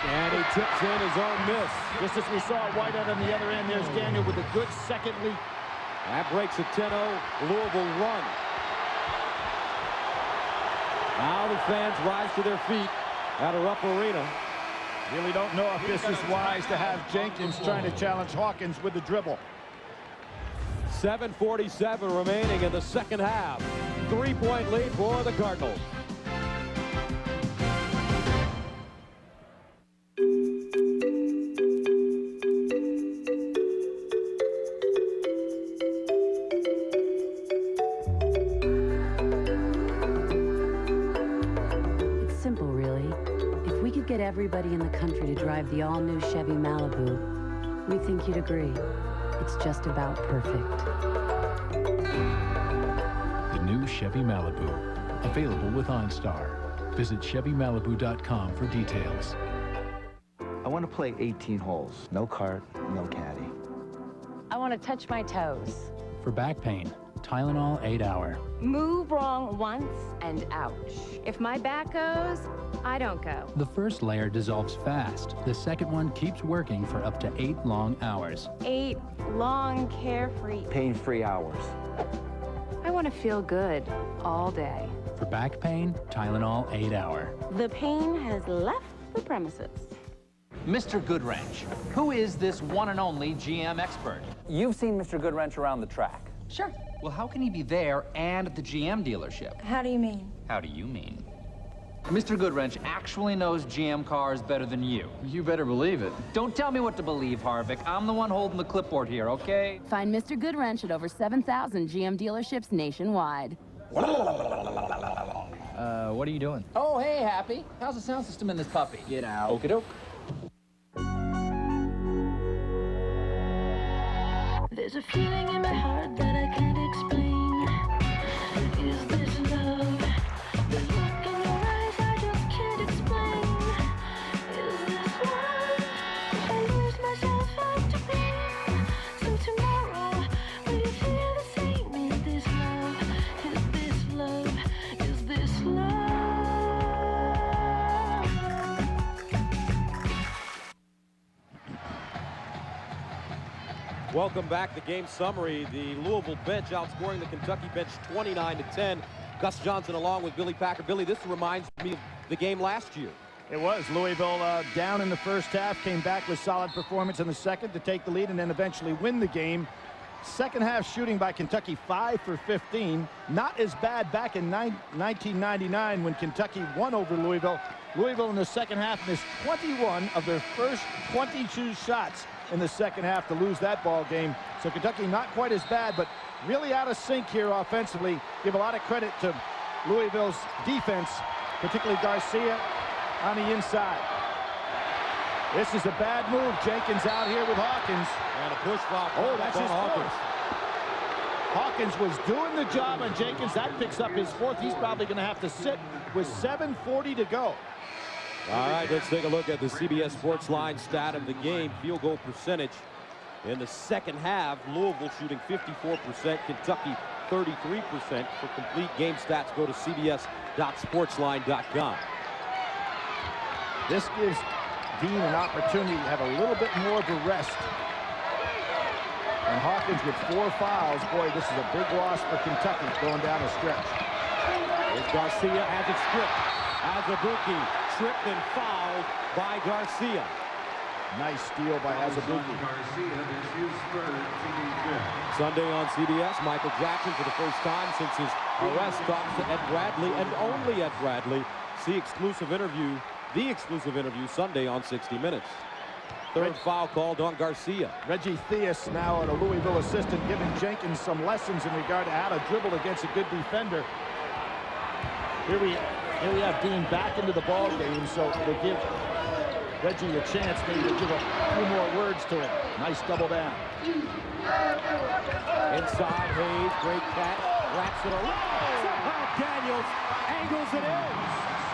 B: and he tips in his own miss.
C: Just as we saw Whitehead on the other end, there's Daniel with a good second lead.
B: That breaks a 10-0 Louisville run. Now the fans rise to their feet at a Rupp Arena.
C: Really don't know if this is wise to have Jenkins trying to challenge Hawkins with the dribble.
B: 7:47 remaining in the second half. 3-point lead for the Cardinals.
F: It's simple, really. If we could get everybody in the country to drive the all-new Chevy Malibu, we think you'd agree. It's just about perfect.
K: The new Chevy Malibu, available with OnStar. Visit ChevyMalibu.com for details.
Q: I want to play 18 holes. No cart, no caddy.
S: I want to touch my toes.
K: For back pain, Tylenol 8-Hour.
S: Move wrong once and ouch. If my back goes,
D: I don't go.
K: The first layer dissolves fast. The second one keeps working for up to 8 long hours.
D: 8 long, carefree.
Q: Pain-free hours.
D: I want to feel good all day.
K: For back pain, Tylenol 8-hour.
D: The pain has left the premises.
G: Mr. Goodwrench, who is this one and only GM expert?
Q: You've seen Mr. Goodwrench around the track.
G: Sure. Well, how can he be there and at the GM dealership?
D: How do you mean?
G: How do you mean? Mr. Goodwrench actually knows GM cars better than you.
Q: You better believe it.
G: Don't tell me what to believe, Harvick. I'm the one holding the clipboard here, okay?
F: Find Mr. Goodwrench at over 7,000 GM dealerships nationwide.
G: What are you doing? Oh, hey, Happy. How's the sound system in this puppy?
Q: Get out.
G: Okie doke.
I: There's a feeling in my heart that I can't explain. Is this love? The look in your eyes I just can't explain. Is this love? If I lose myself after pain, so tomorrow will you feel the same? Is this love? Is this love? Is this love?
B: Welcome back. The game summary. The Louisville bench outscoring the Kentucky bench 29-10. Gus Johnson along with Billy Packer. Billy, this reminds me of the game last year.
C: It was. Louisville down in the first half, came back with solid performance in the second to take the lead and then eventually win the game. Second half shooting by Kentucky, 5 for 15. Not as bad back in 1999 when Kentucky won over Louisville. Louisville in the second half missed 21 of their first 22 shots in the second half to lose that ball game. So Kentucky not quite as bad, but really out of sync here offensively. Give a lot of credit to Louisville's defense, particularly Garcia on the inside. This is a bad move. Jenkins out here with Hawkins.
B: And a push foul.
C: Oh, that's his
B: Hawkins.
C: Hawkins was doing the job on Jenkins. That picks up his fourth. He's probably going to have to sit with 7:40 to go.
B: All right, let's take a look at the CBS Sports Line stat of the game. Field goal percentage in the second half. Louisville shooting 54%, Kentucky 33%. For complete game stats, go to cbs.sportsline.com.
C: This gives Dean an opportunity to have a little bit more of a rest. And Hawkins with 4 fouls. Boy, this is a big loss for Kentucky going down the stretch.
B: Here's Garcia as it's stripped. Azubuike tripped and fouled by Garcia.
C: Nice steal by Azubuike.
B: Sunday on CBS, Michael Jackson for the first time since his arrest talks to Ed Bradley and only Ed Bradley. The exclusive interview Sunday on 60 Minutes. Third foul called on Garcia.
C: Reggie Theus, now a Louisville assistant, giving Jenkins some lessons in regard to how to dribble against a good defender. Here we have Dean back into the ball game, so they'll give Reggie a chance maybe to give a few more words to him. Nice double down.
B: Inside Hayes, great catch, wraps it around. Somehow Daniels angles it in.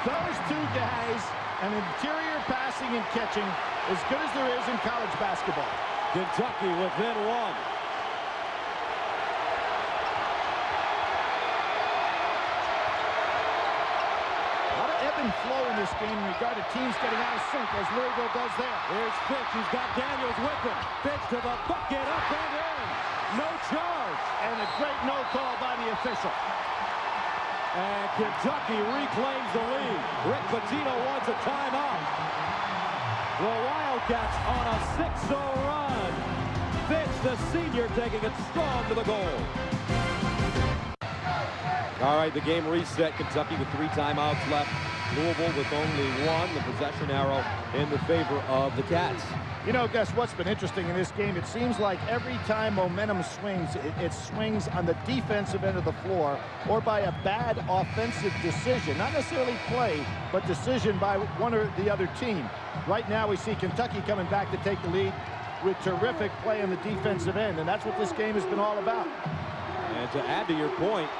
C: Those two guys, an interior passing and catching as good as there is in college basketball.
B: Kentucky within one.
C: And flow in this game in regard to teams getting out of sync as Louisville does there.
B: Here's Fitch, he's got Daniels with him. Fitch to the bucket, up and in. No charge.
C: And a great no call by the official.
B: And Kentucky reclaims the lead. Rick Pitino wants a timeout. The Wildcats on a 6-0 run. Fitch, the senior, taking it strong to the goal. All right, the game reset. Kentucky with 3 timeouts left. Louisville with only 1. The possession arrow in the favor of the Cats.
C: You know, Gus, what's been interesting in this game, it seems like every time momentum swings, it swings on the defensive end of the floor or by a bad offensive decision. Not necessarily play, but decision by one or the other team. Right now we see Kentucky coming back to take the lead with terrific play on the defensive end, and that's what this game has been all about.
B: And to add to your point,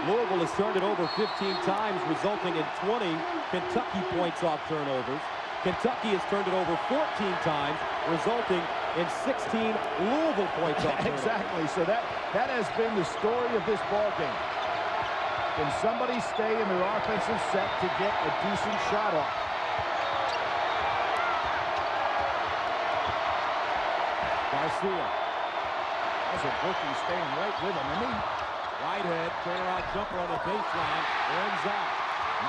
B: Louisville has turned it over 15 times, resulting in 20 Kentucky points off turnovers. Kentucky has turned it over 14 times, resulting in 16 Louisville points off turnovers.
C: Exactly. So that has been the story of this ball game. Can somebody stay in their offensive set to get a decent shot off?
B: Garcia.
C: Azubuike staying right with him, isn't he?
B: Whitehead, turnaround jumper on the baseline, ends out.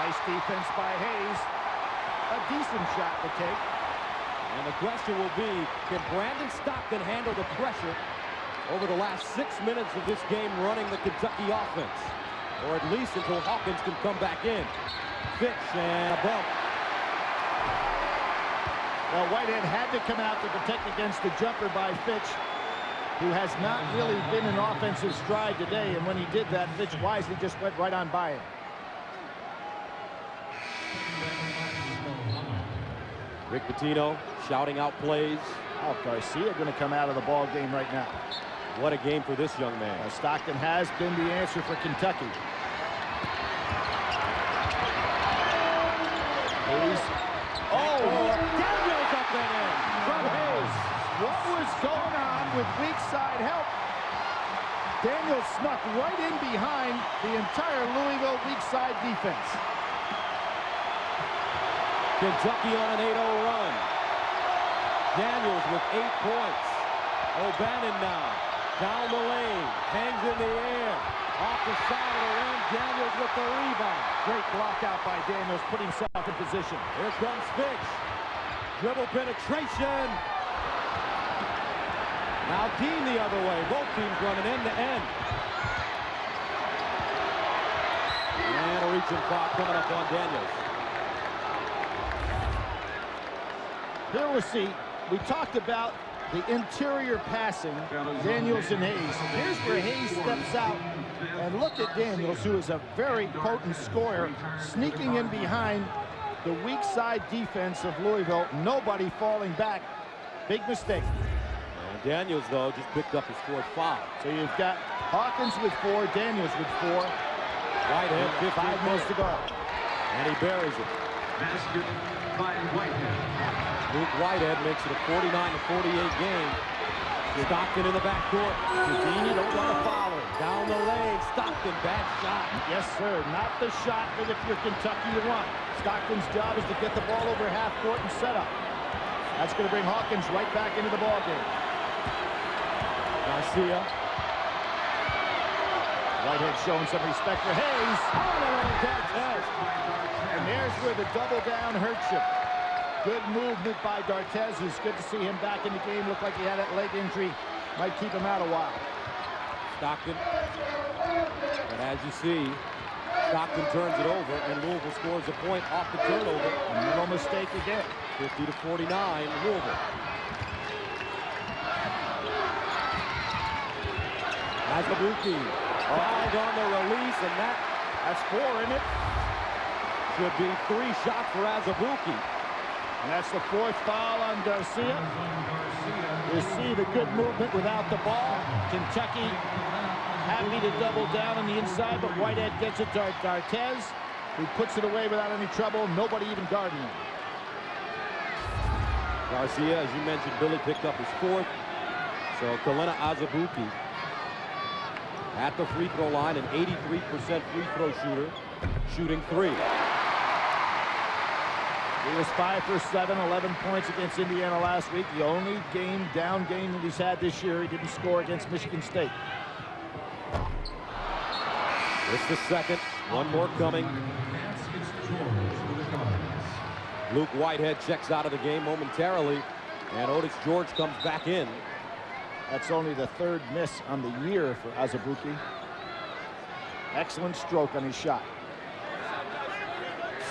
C: Nice defense by Hayes. A decent shot to take.
B: And the question will be, can Brandon Stockton handle the pressure over the last 6 minutes of this game running the Kentucky offense? Or at least until Hawkins can come back in. Fitch and a bump.
C: Well, Whitehead had to come out to protect against the jumper by Fitch, who has not really been in offensive stride today. And when he did that, Fitch wisely just went right on by him.
B: Rick Pitino shouting out plays.
C: Oh, Garcia going to come out of the ball game right now.
B: What a game for this young man.
C: Stockton has been the answer for Kentucky. Hayes. Oh,
B: Daniels up and in from Hayes.
C: What was going on with weak side help? Daniels snuck right in behind the entire Louisville weak side defense.
B: Kentucky on an 8-0 run. Daniels with 8 points. O'Bannon now. Down the lane. Hangs in the air. Off the side of the rim. Daniels with the rebound.
C: Great block out by Daniels, putting himself in position.
B: Here comes Fitch. Dribble penetration. Now Dean the other way. Both teams running end to end. And a reaching foul coming up on Daniels.
C: Here we see, we talked about the interior passing, Daniels and Hayes. Here's where Hayes steps out, and look at Daniels, who is a very potent scorer, sneaking in behind the weak side defense of Louisville. Nobody falling back. Big mistake.
B: And Daniels, though, just picked up his 4th foul.
C: So you've got Hawkins with 4, Daniels with 4.
B: Whitehead,
C: 5 minutes to go.
B: And he buries it.
O: Basket by Whitehead.
B: Luke Whitehead makes it a 49-48 game. Stockton in the backcourt.
C: Pitino don't want to follow.
B: Down the lane. Stockton, bad shot.
C: Yes, sir. Not the shot that if you're Kentucky you want. Stockton's job is to get the ball over half court and set up. That's going to bring Hawkins right back into the ball game.
B: Garcia.
C: Whitehead showing some respect for Hayes. And there's where the double down hurts you. Good movement by Dartez. It's good to see him back in the game. Looked like he had that leg injury. Might keep him out a while.
B: Stockton. But as you see, Stockton turns it over, and Louisville scores a point off the turnover.
C: A mental mistake again.
B: 50-49, Louisville. Azubuike. Fouled on the release, and that's 4, isn't it? Should be 3 shots for Azubuike.
C: And that's the 4th foul on Garcia. You see the good movement without the ball. Kentucky happy to double down on the inside, but Whitehead gets it to Dartez, who puts it away without any trouble. Nobody even guarding him.
B: Garcia, as you mentioned, Billy picked up his 4th. So Kalena Azubuike at the free throw line, an 83% free throw shooter, shooting 3.
C: He was 5 for 7, 11 points against Indiana last week. The only down game that he's had this year. He didn't score against Michigan State.
B: It's the 2nd. One more coming. Luke Whitehead checks out of the game momentarily, and Otis George comes back in.
C: That's only the 3rd miss on the year for Azubuike. Excellent stroke on his shot.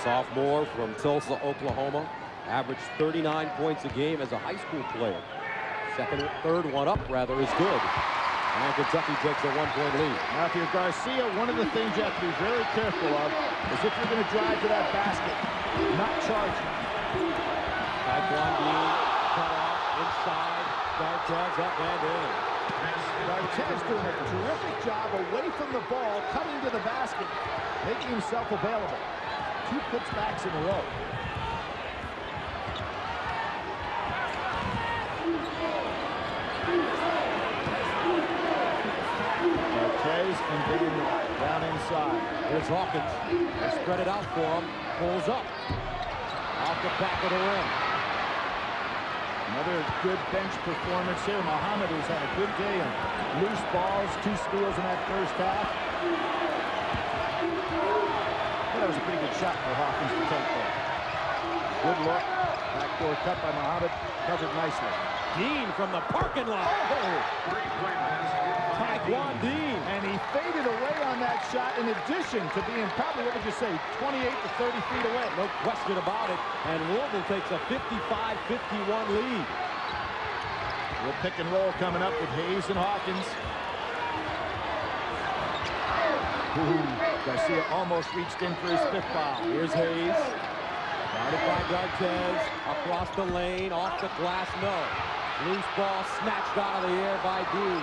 B: Sophomore from Tulsa, Oklahoma. Averaged 39 points a game as a high school player. 3rd one up, rather, is good. And Kentucky takes a 1-point lead.
C: Now, if you're Garcia, one of the things you have to be very careful of is if you're going to drive to that basket, not charging.
B: Taekwondo Dean cut off inside. Dartez up and in.
C: Dartez doing a terrific job away from the ball, coming to the basket, making himself available. 2 putbacks in a row. Dartez and then Down inside.
B: Here's Hawkins. They spread it out for him. Pulls up. Off the back of the rim.
C: Another good bench performance here. Muhammad has had a good day on loose balls, 2 steals in that first half. That was a pretty good shot for Hawkins to take there. Good look. Backdoor cut by Muhammad. Covered nicely.
B: Dean from the parking lot. Taekwon Dean.
C: And he faded away on that shot in addition to being probably, what would you say, 28 to 30 feet away.
B: No question about it. And Louisville takes a 55-51 lead.
C: Little pick and roll coming up with Hayes and Hawkins. Garcia almost reached in for his 5th foul.
B: Here's Hayes. Guarded by Gartez. Across the lane. Off the glass. No. Loose ball snatched out of the air by Dean.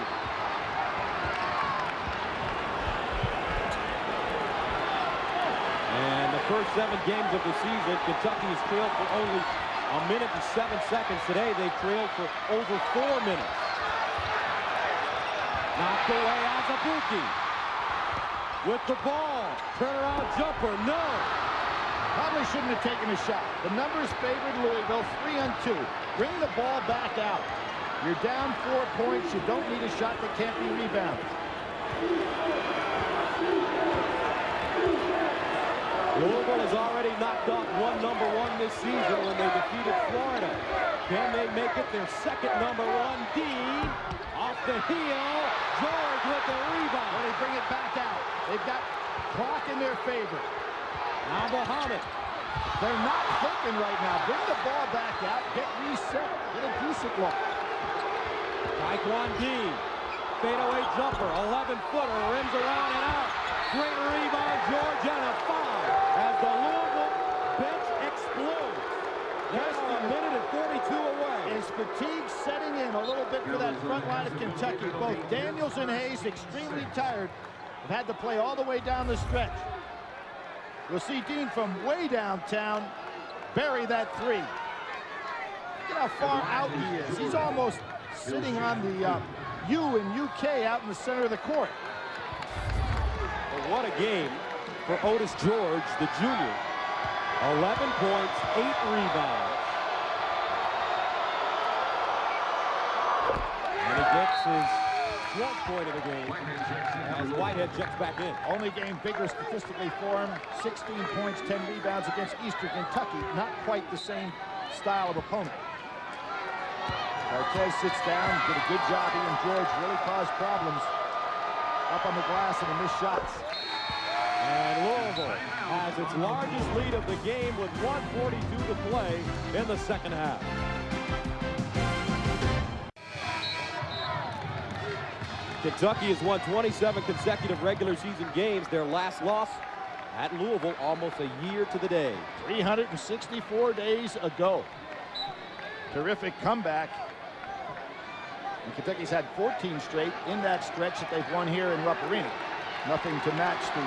B: And the first 7 games of the season, Kentucky has trailed for only 1 minute and 7 seconds. Today, they trailed for over 4 minutes. Knocked away Azubuike. With the ball. Turnaround jumper. No.
C: Probably shouldn't have taken a shot. The numbers favored Louisville, 3-on-2. Bring the ball back out. You're down 4 points. You don't need a shot that can't be rebounded.
B: Louisville has already knocked off one #1 this season when they defeated Florida. Can they make it their second #1? Dean off the heel. George with the rebound.
C: Well, they bring it back out. They've got clock in their favor.
B: Now Muhammad.
C: They're not thinking right now. Bring the ball back out. Get reset. Get a decent look.
B: Taekwon Dean. Fadeaway jumper. 11-footer. Rims around and out. Great rebound. George and a foul. As the Louisville bench explodes. There's a minute and 42 away.
C: Is fatigue setting in a little bit for that front line of Kentucky? Both Daniels and Hayes, extremely tired, have had to play all the way down the stretch. We'll see Dean from way downtown bury that 3. Look at how far out he is. He's almost sitting on the U in UK out in the center of the court.
B: Well, what a game for Otis George, the junior. 11 points, 8 rebounds. And he gets his 12th point of the game as Whitehead checks back in.
C: Only game bigger statistically for him. 16 points, 10 rebounds against Eastern Kentucky. Not quite the same style of opponent. Cortez sits down, did a good job. He and George really caused problems up on the glass and the missed shots.
B: And Louisville has its largest lead of the game with 1:42 to play in the second half. Kentucky has won 27 consecutive regular season games. Their last loss at Louisville almost a year to the day.
C: 364 days ago. Terrific comeback. And Kentucky's had 14 straight in that stretch that they've won here in Rupp Arena. Nothing to match the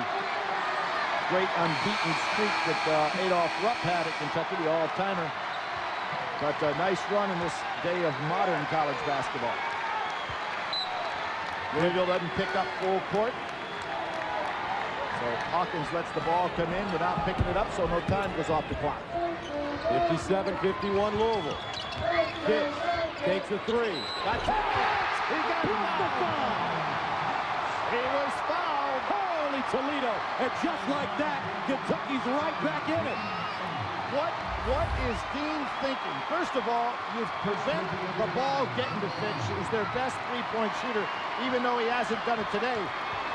C: great unbeaten streak that Adolph Rupp had at Kentucky, the all-timer. But a nice run in this day of modern college basketball. Louisville doesn't pick up full court. So Hawkins lets the ball come in without picking it up, so no time goes off the clock.
B: 57-51 Louisville. Pitch takes a 3.
C: Got he got the foul. He was fouled.
B: Holy Toledo. And just like that, Kentucky's right back in it.
C: What is Dean thinking? First of all, you prevent the ball getting to Fitch, who's their best three-point shooter, even though he hasn't done it today.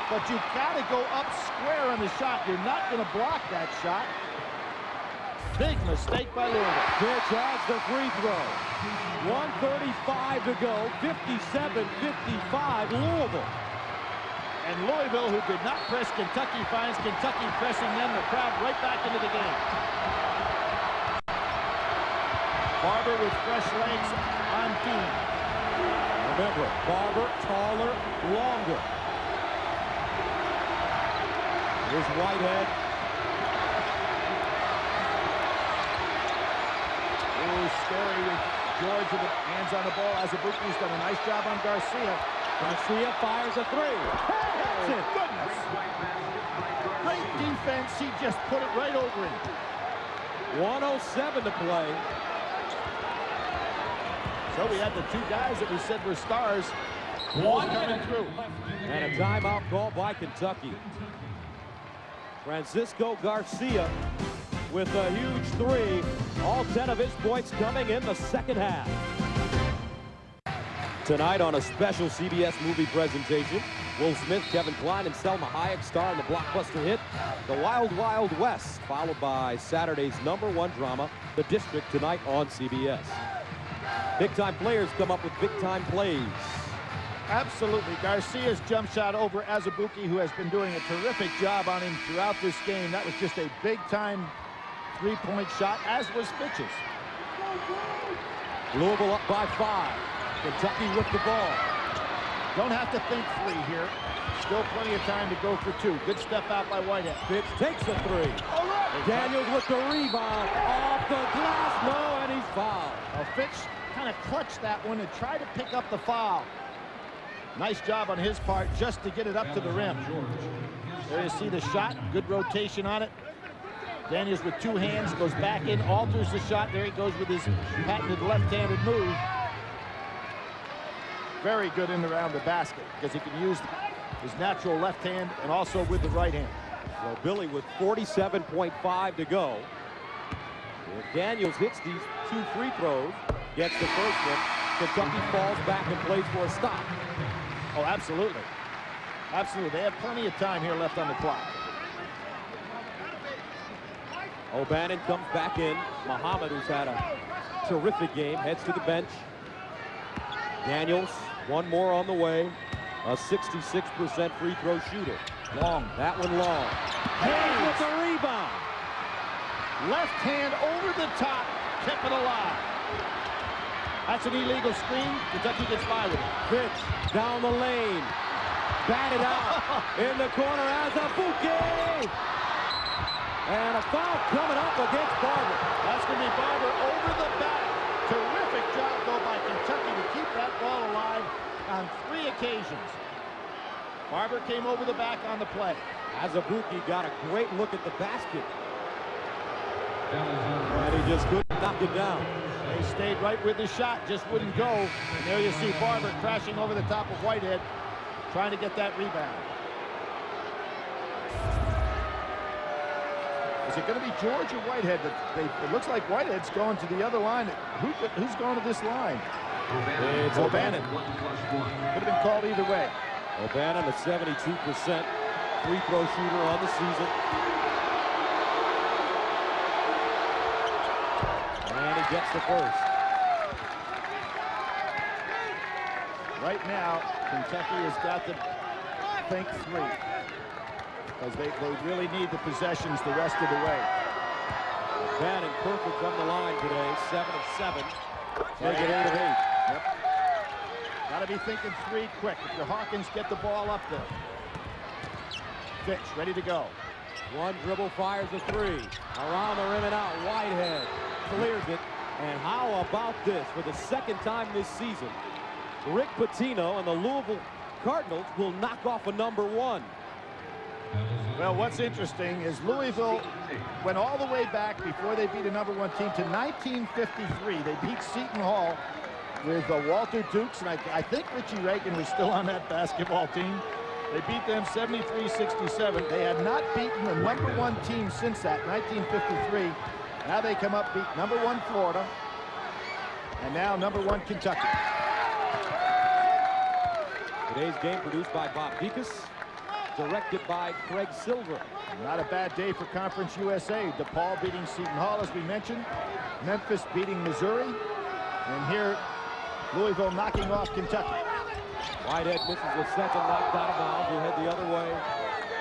C: But you've got to go up square on the shot. You're not going to block that shot. Big mistake by Louisville.
B: Fitch has the free throw. 1:35 to go. 57-55 Louisville.
C: And Louisville, who did not press Kentucky, finds Kentucky pressing them. The crowd right back into the game. Barber with fresh legs on Dean.
B: Remember, Barber, taller, longer. Here's Whitehead.
C: Ooh, scary with George with the hands on the ball. Azubuike's done a nice job on Garcia.
B: Garcia fires a 3.
C: That's it. Goodness. defense, he just put it right over him.
B: 1:07 to play.
C: So we had the two guys that we said were stars coming through.
B: And a timeout call by Kentucky. Francisco Garcia with a huge three. All 10 of his points coming in the second half. Tonight on a special CBS movie presentation, Will Smith, Kevin Kline, and Selma Hayek star in the blockbuster hit The Wild Wild West, followed by Saturday's #1 drama, The District, tonight on CBS. Big-time players come up with big-time plays.
C: Absolutely. Garcia's jump shot over Azubuike, who has been doing a terrific job on him throughout this game. That was just a big-time three-point shot, as was Fitch's.
B: Louisville up by 5. Kentucky with the ball.
C: Don't have to think three here. Still plenty of time to go for two. Good step out by Whitehead.
B: Fitch takes a three. Daniels with the rebound. Off the glass. No, and he's fouled.
C: Well, Fitch kind of clutched that one and tried to pick up the foul. Nice job on his part just to get it up to the rim. There you see the shot. Good rotation on it. Daniels with two hands goes back in, alters the shot. There he goes with his patented left-handed move. Very good in around the basket because he can use his natural left hand and also with the right hand.
B: So Billy with 47.5 to go. If Daniels hits these two free throws, gets the first one, Kentucky falls back and plays for a stop.
C: Oh, absolutely. Absolutely. They have plenty of time here left on the clock.
B: O'Bannon comes back in. Muhammad, who's had a terrific game, heads to the bench. Daniels, one more on the way. A 66% free throw shooter. Long. That one long. Hayes with the rebound.
C: Left hand over the top. Kept it alive. That's an illegal screen. Kentucky gets by with it.
B: Fitch down the lane. Batted out. In the corner, Azubuike. And a foul coming up against Barber.
C: That's going to be Barber over the back. Terrific job, though, by Kentucky to keep that ball alive on 3 occasions. Barber came over the back on the play.
B: Azubuike got a great look at the basket. And he just couldn't knock it down.
C: They stayed right with the shot, just wouldn't go. And there you see Barber crashing over the top of Whitehead, trying to get that rebound. Is it going to be George or Whitehead? It looks like Whitehead's going to the other line. Who's going to this line?
B: It's O'Bannon.
C: Could have been called either way.
B: O'Bannon, a 72% free throw shooter on the season. And he gets the first.
C: Right now, Kentucky has got to think three. Because they really need the possessions the rest of the way.
B: Bannon perfect from the line today, 7 of 7. Make it 8 of 8.
C: Yep. Got to be thinking three quick. If your Hawkins get the ball up there. Fitch ready to go.
B: One dribble, fires a three. Around the rim and out. Whitehead clears it. And how about this? For the second time this season, Rick Pitino and the Louisville Cardinals will knock off a #1.
C: Well, what's interesting is Louisville went all the way back before they beat a #1 team to 1953. They beat Seton Hall with Walter Dukes, and I think Richie Reagan was still on that basketball team. They beat them 73-67. They had not beaten the #1 team since that, 1953. Now they come up, beat #1 Florida, and now #1 Kentucky.
B: Today's game produced by Bob Dekas, directed by Craig Silver.
C: Not a bad day for Conference USA. DePaul beating Seton Hall, as we mentioned. Memphis beating Missouri. And here, Louisville knocking off Kentucky.
B: Whitehead misses the second, knocked out of bounds. We'll head the other way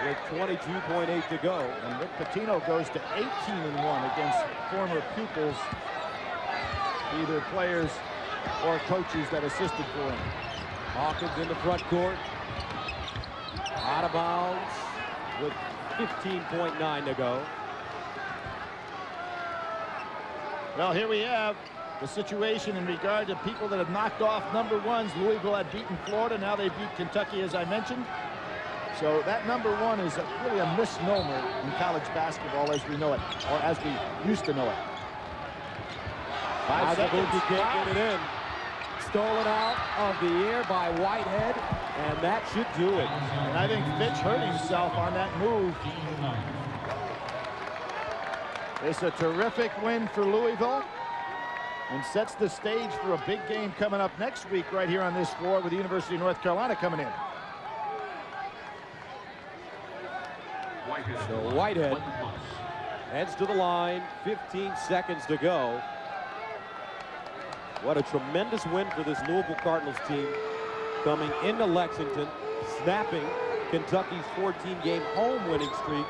B: with 22.8 to go.
C: And Rick Pitino goes to 18-1 against former pupils, either players or coaches that assisted for him.
B: Hawkins in the front court. Out of bounds with 15.9 to go.
C: Well, here we have the situation in regard to people that have knocked off #1s. Louisville had beaten Florida. Now they beat Kentucky, as I mentioned. So that number 1 is really a misnomer in college basketball as we know it, or as we used to know it. 5 seconds.
B: You can't get it in. Stolen out of the air by Whitehead, and that should do it.
C: And I think Fitch hurt himself on that move. It's a terrific win for Louisville and sets the stage for a big game coming up next week right here on this floor with the University of North Carolina coming in.
B: So Whitehead heads to the line, 15 seconds to go. What a tremendous win for this Louisville Cardinals team, coming into Lexington, snapping Kentucky's 14-game home winning streak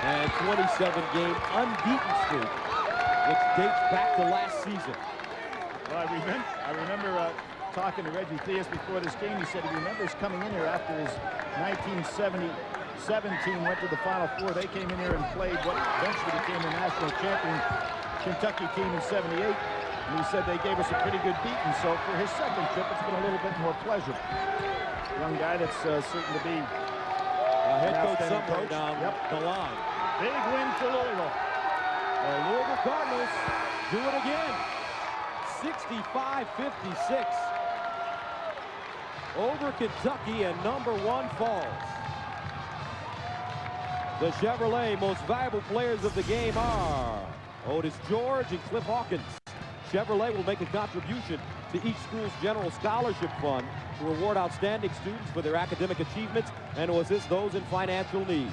B: and 27-game unbeaten streak, which dates back to last season.
C: Well, I remember talking to Reggie Theus before this game. He said he remembers coming in here after his 1977 team went to the Final Four. They came in here and played what eventually became the national champion Kentucky team in '78. And he said they gave us a pretty good beating. So for his second trip, it's been a little bit more pleasurable. Young guy that's certain to be
B: head coach somewhere down the line.
C: Big win for Louisville.
B: The Louisville Cardinals do it again. 65-56 over Kentucky, and number 1 falls. The Chevrolet most valuable players of the game are Otis George and Cliff Hawkins. Chevrolet will make a contribution to each school's general scholarship fund to reward outstanding students for their academic achievements and to assist those in financial need.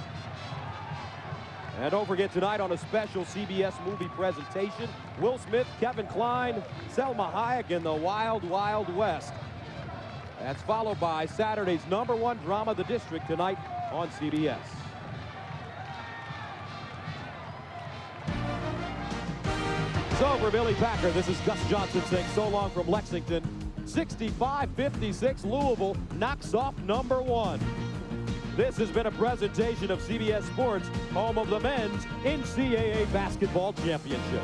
B: And don't forget, tonight on a special CBS movie presentation, Will Smith, Kevin Kline, Selma Hayek in the Wild Wild West. That's followed by Saturday's number 1 drama, The District, tonight on CBS. So for Billy Packer, this is Gus Johnson saying so long from Lexington. 65-56, Louisville knocks off number 1. This has been a presentation of CBS Sports, home of the men's NCAA basketball championship.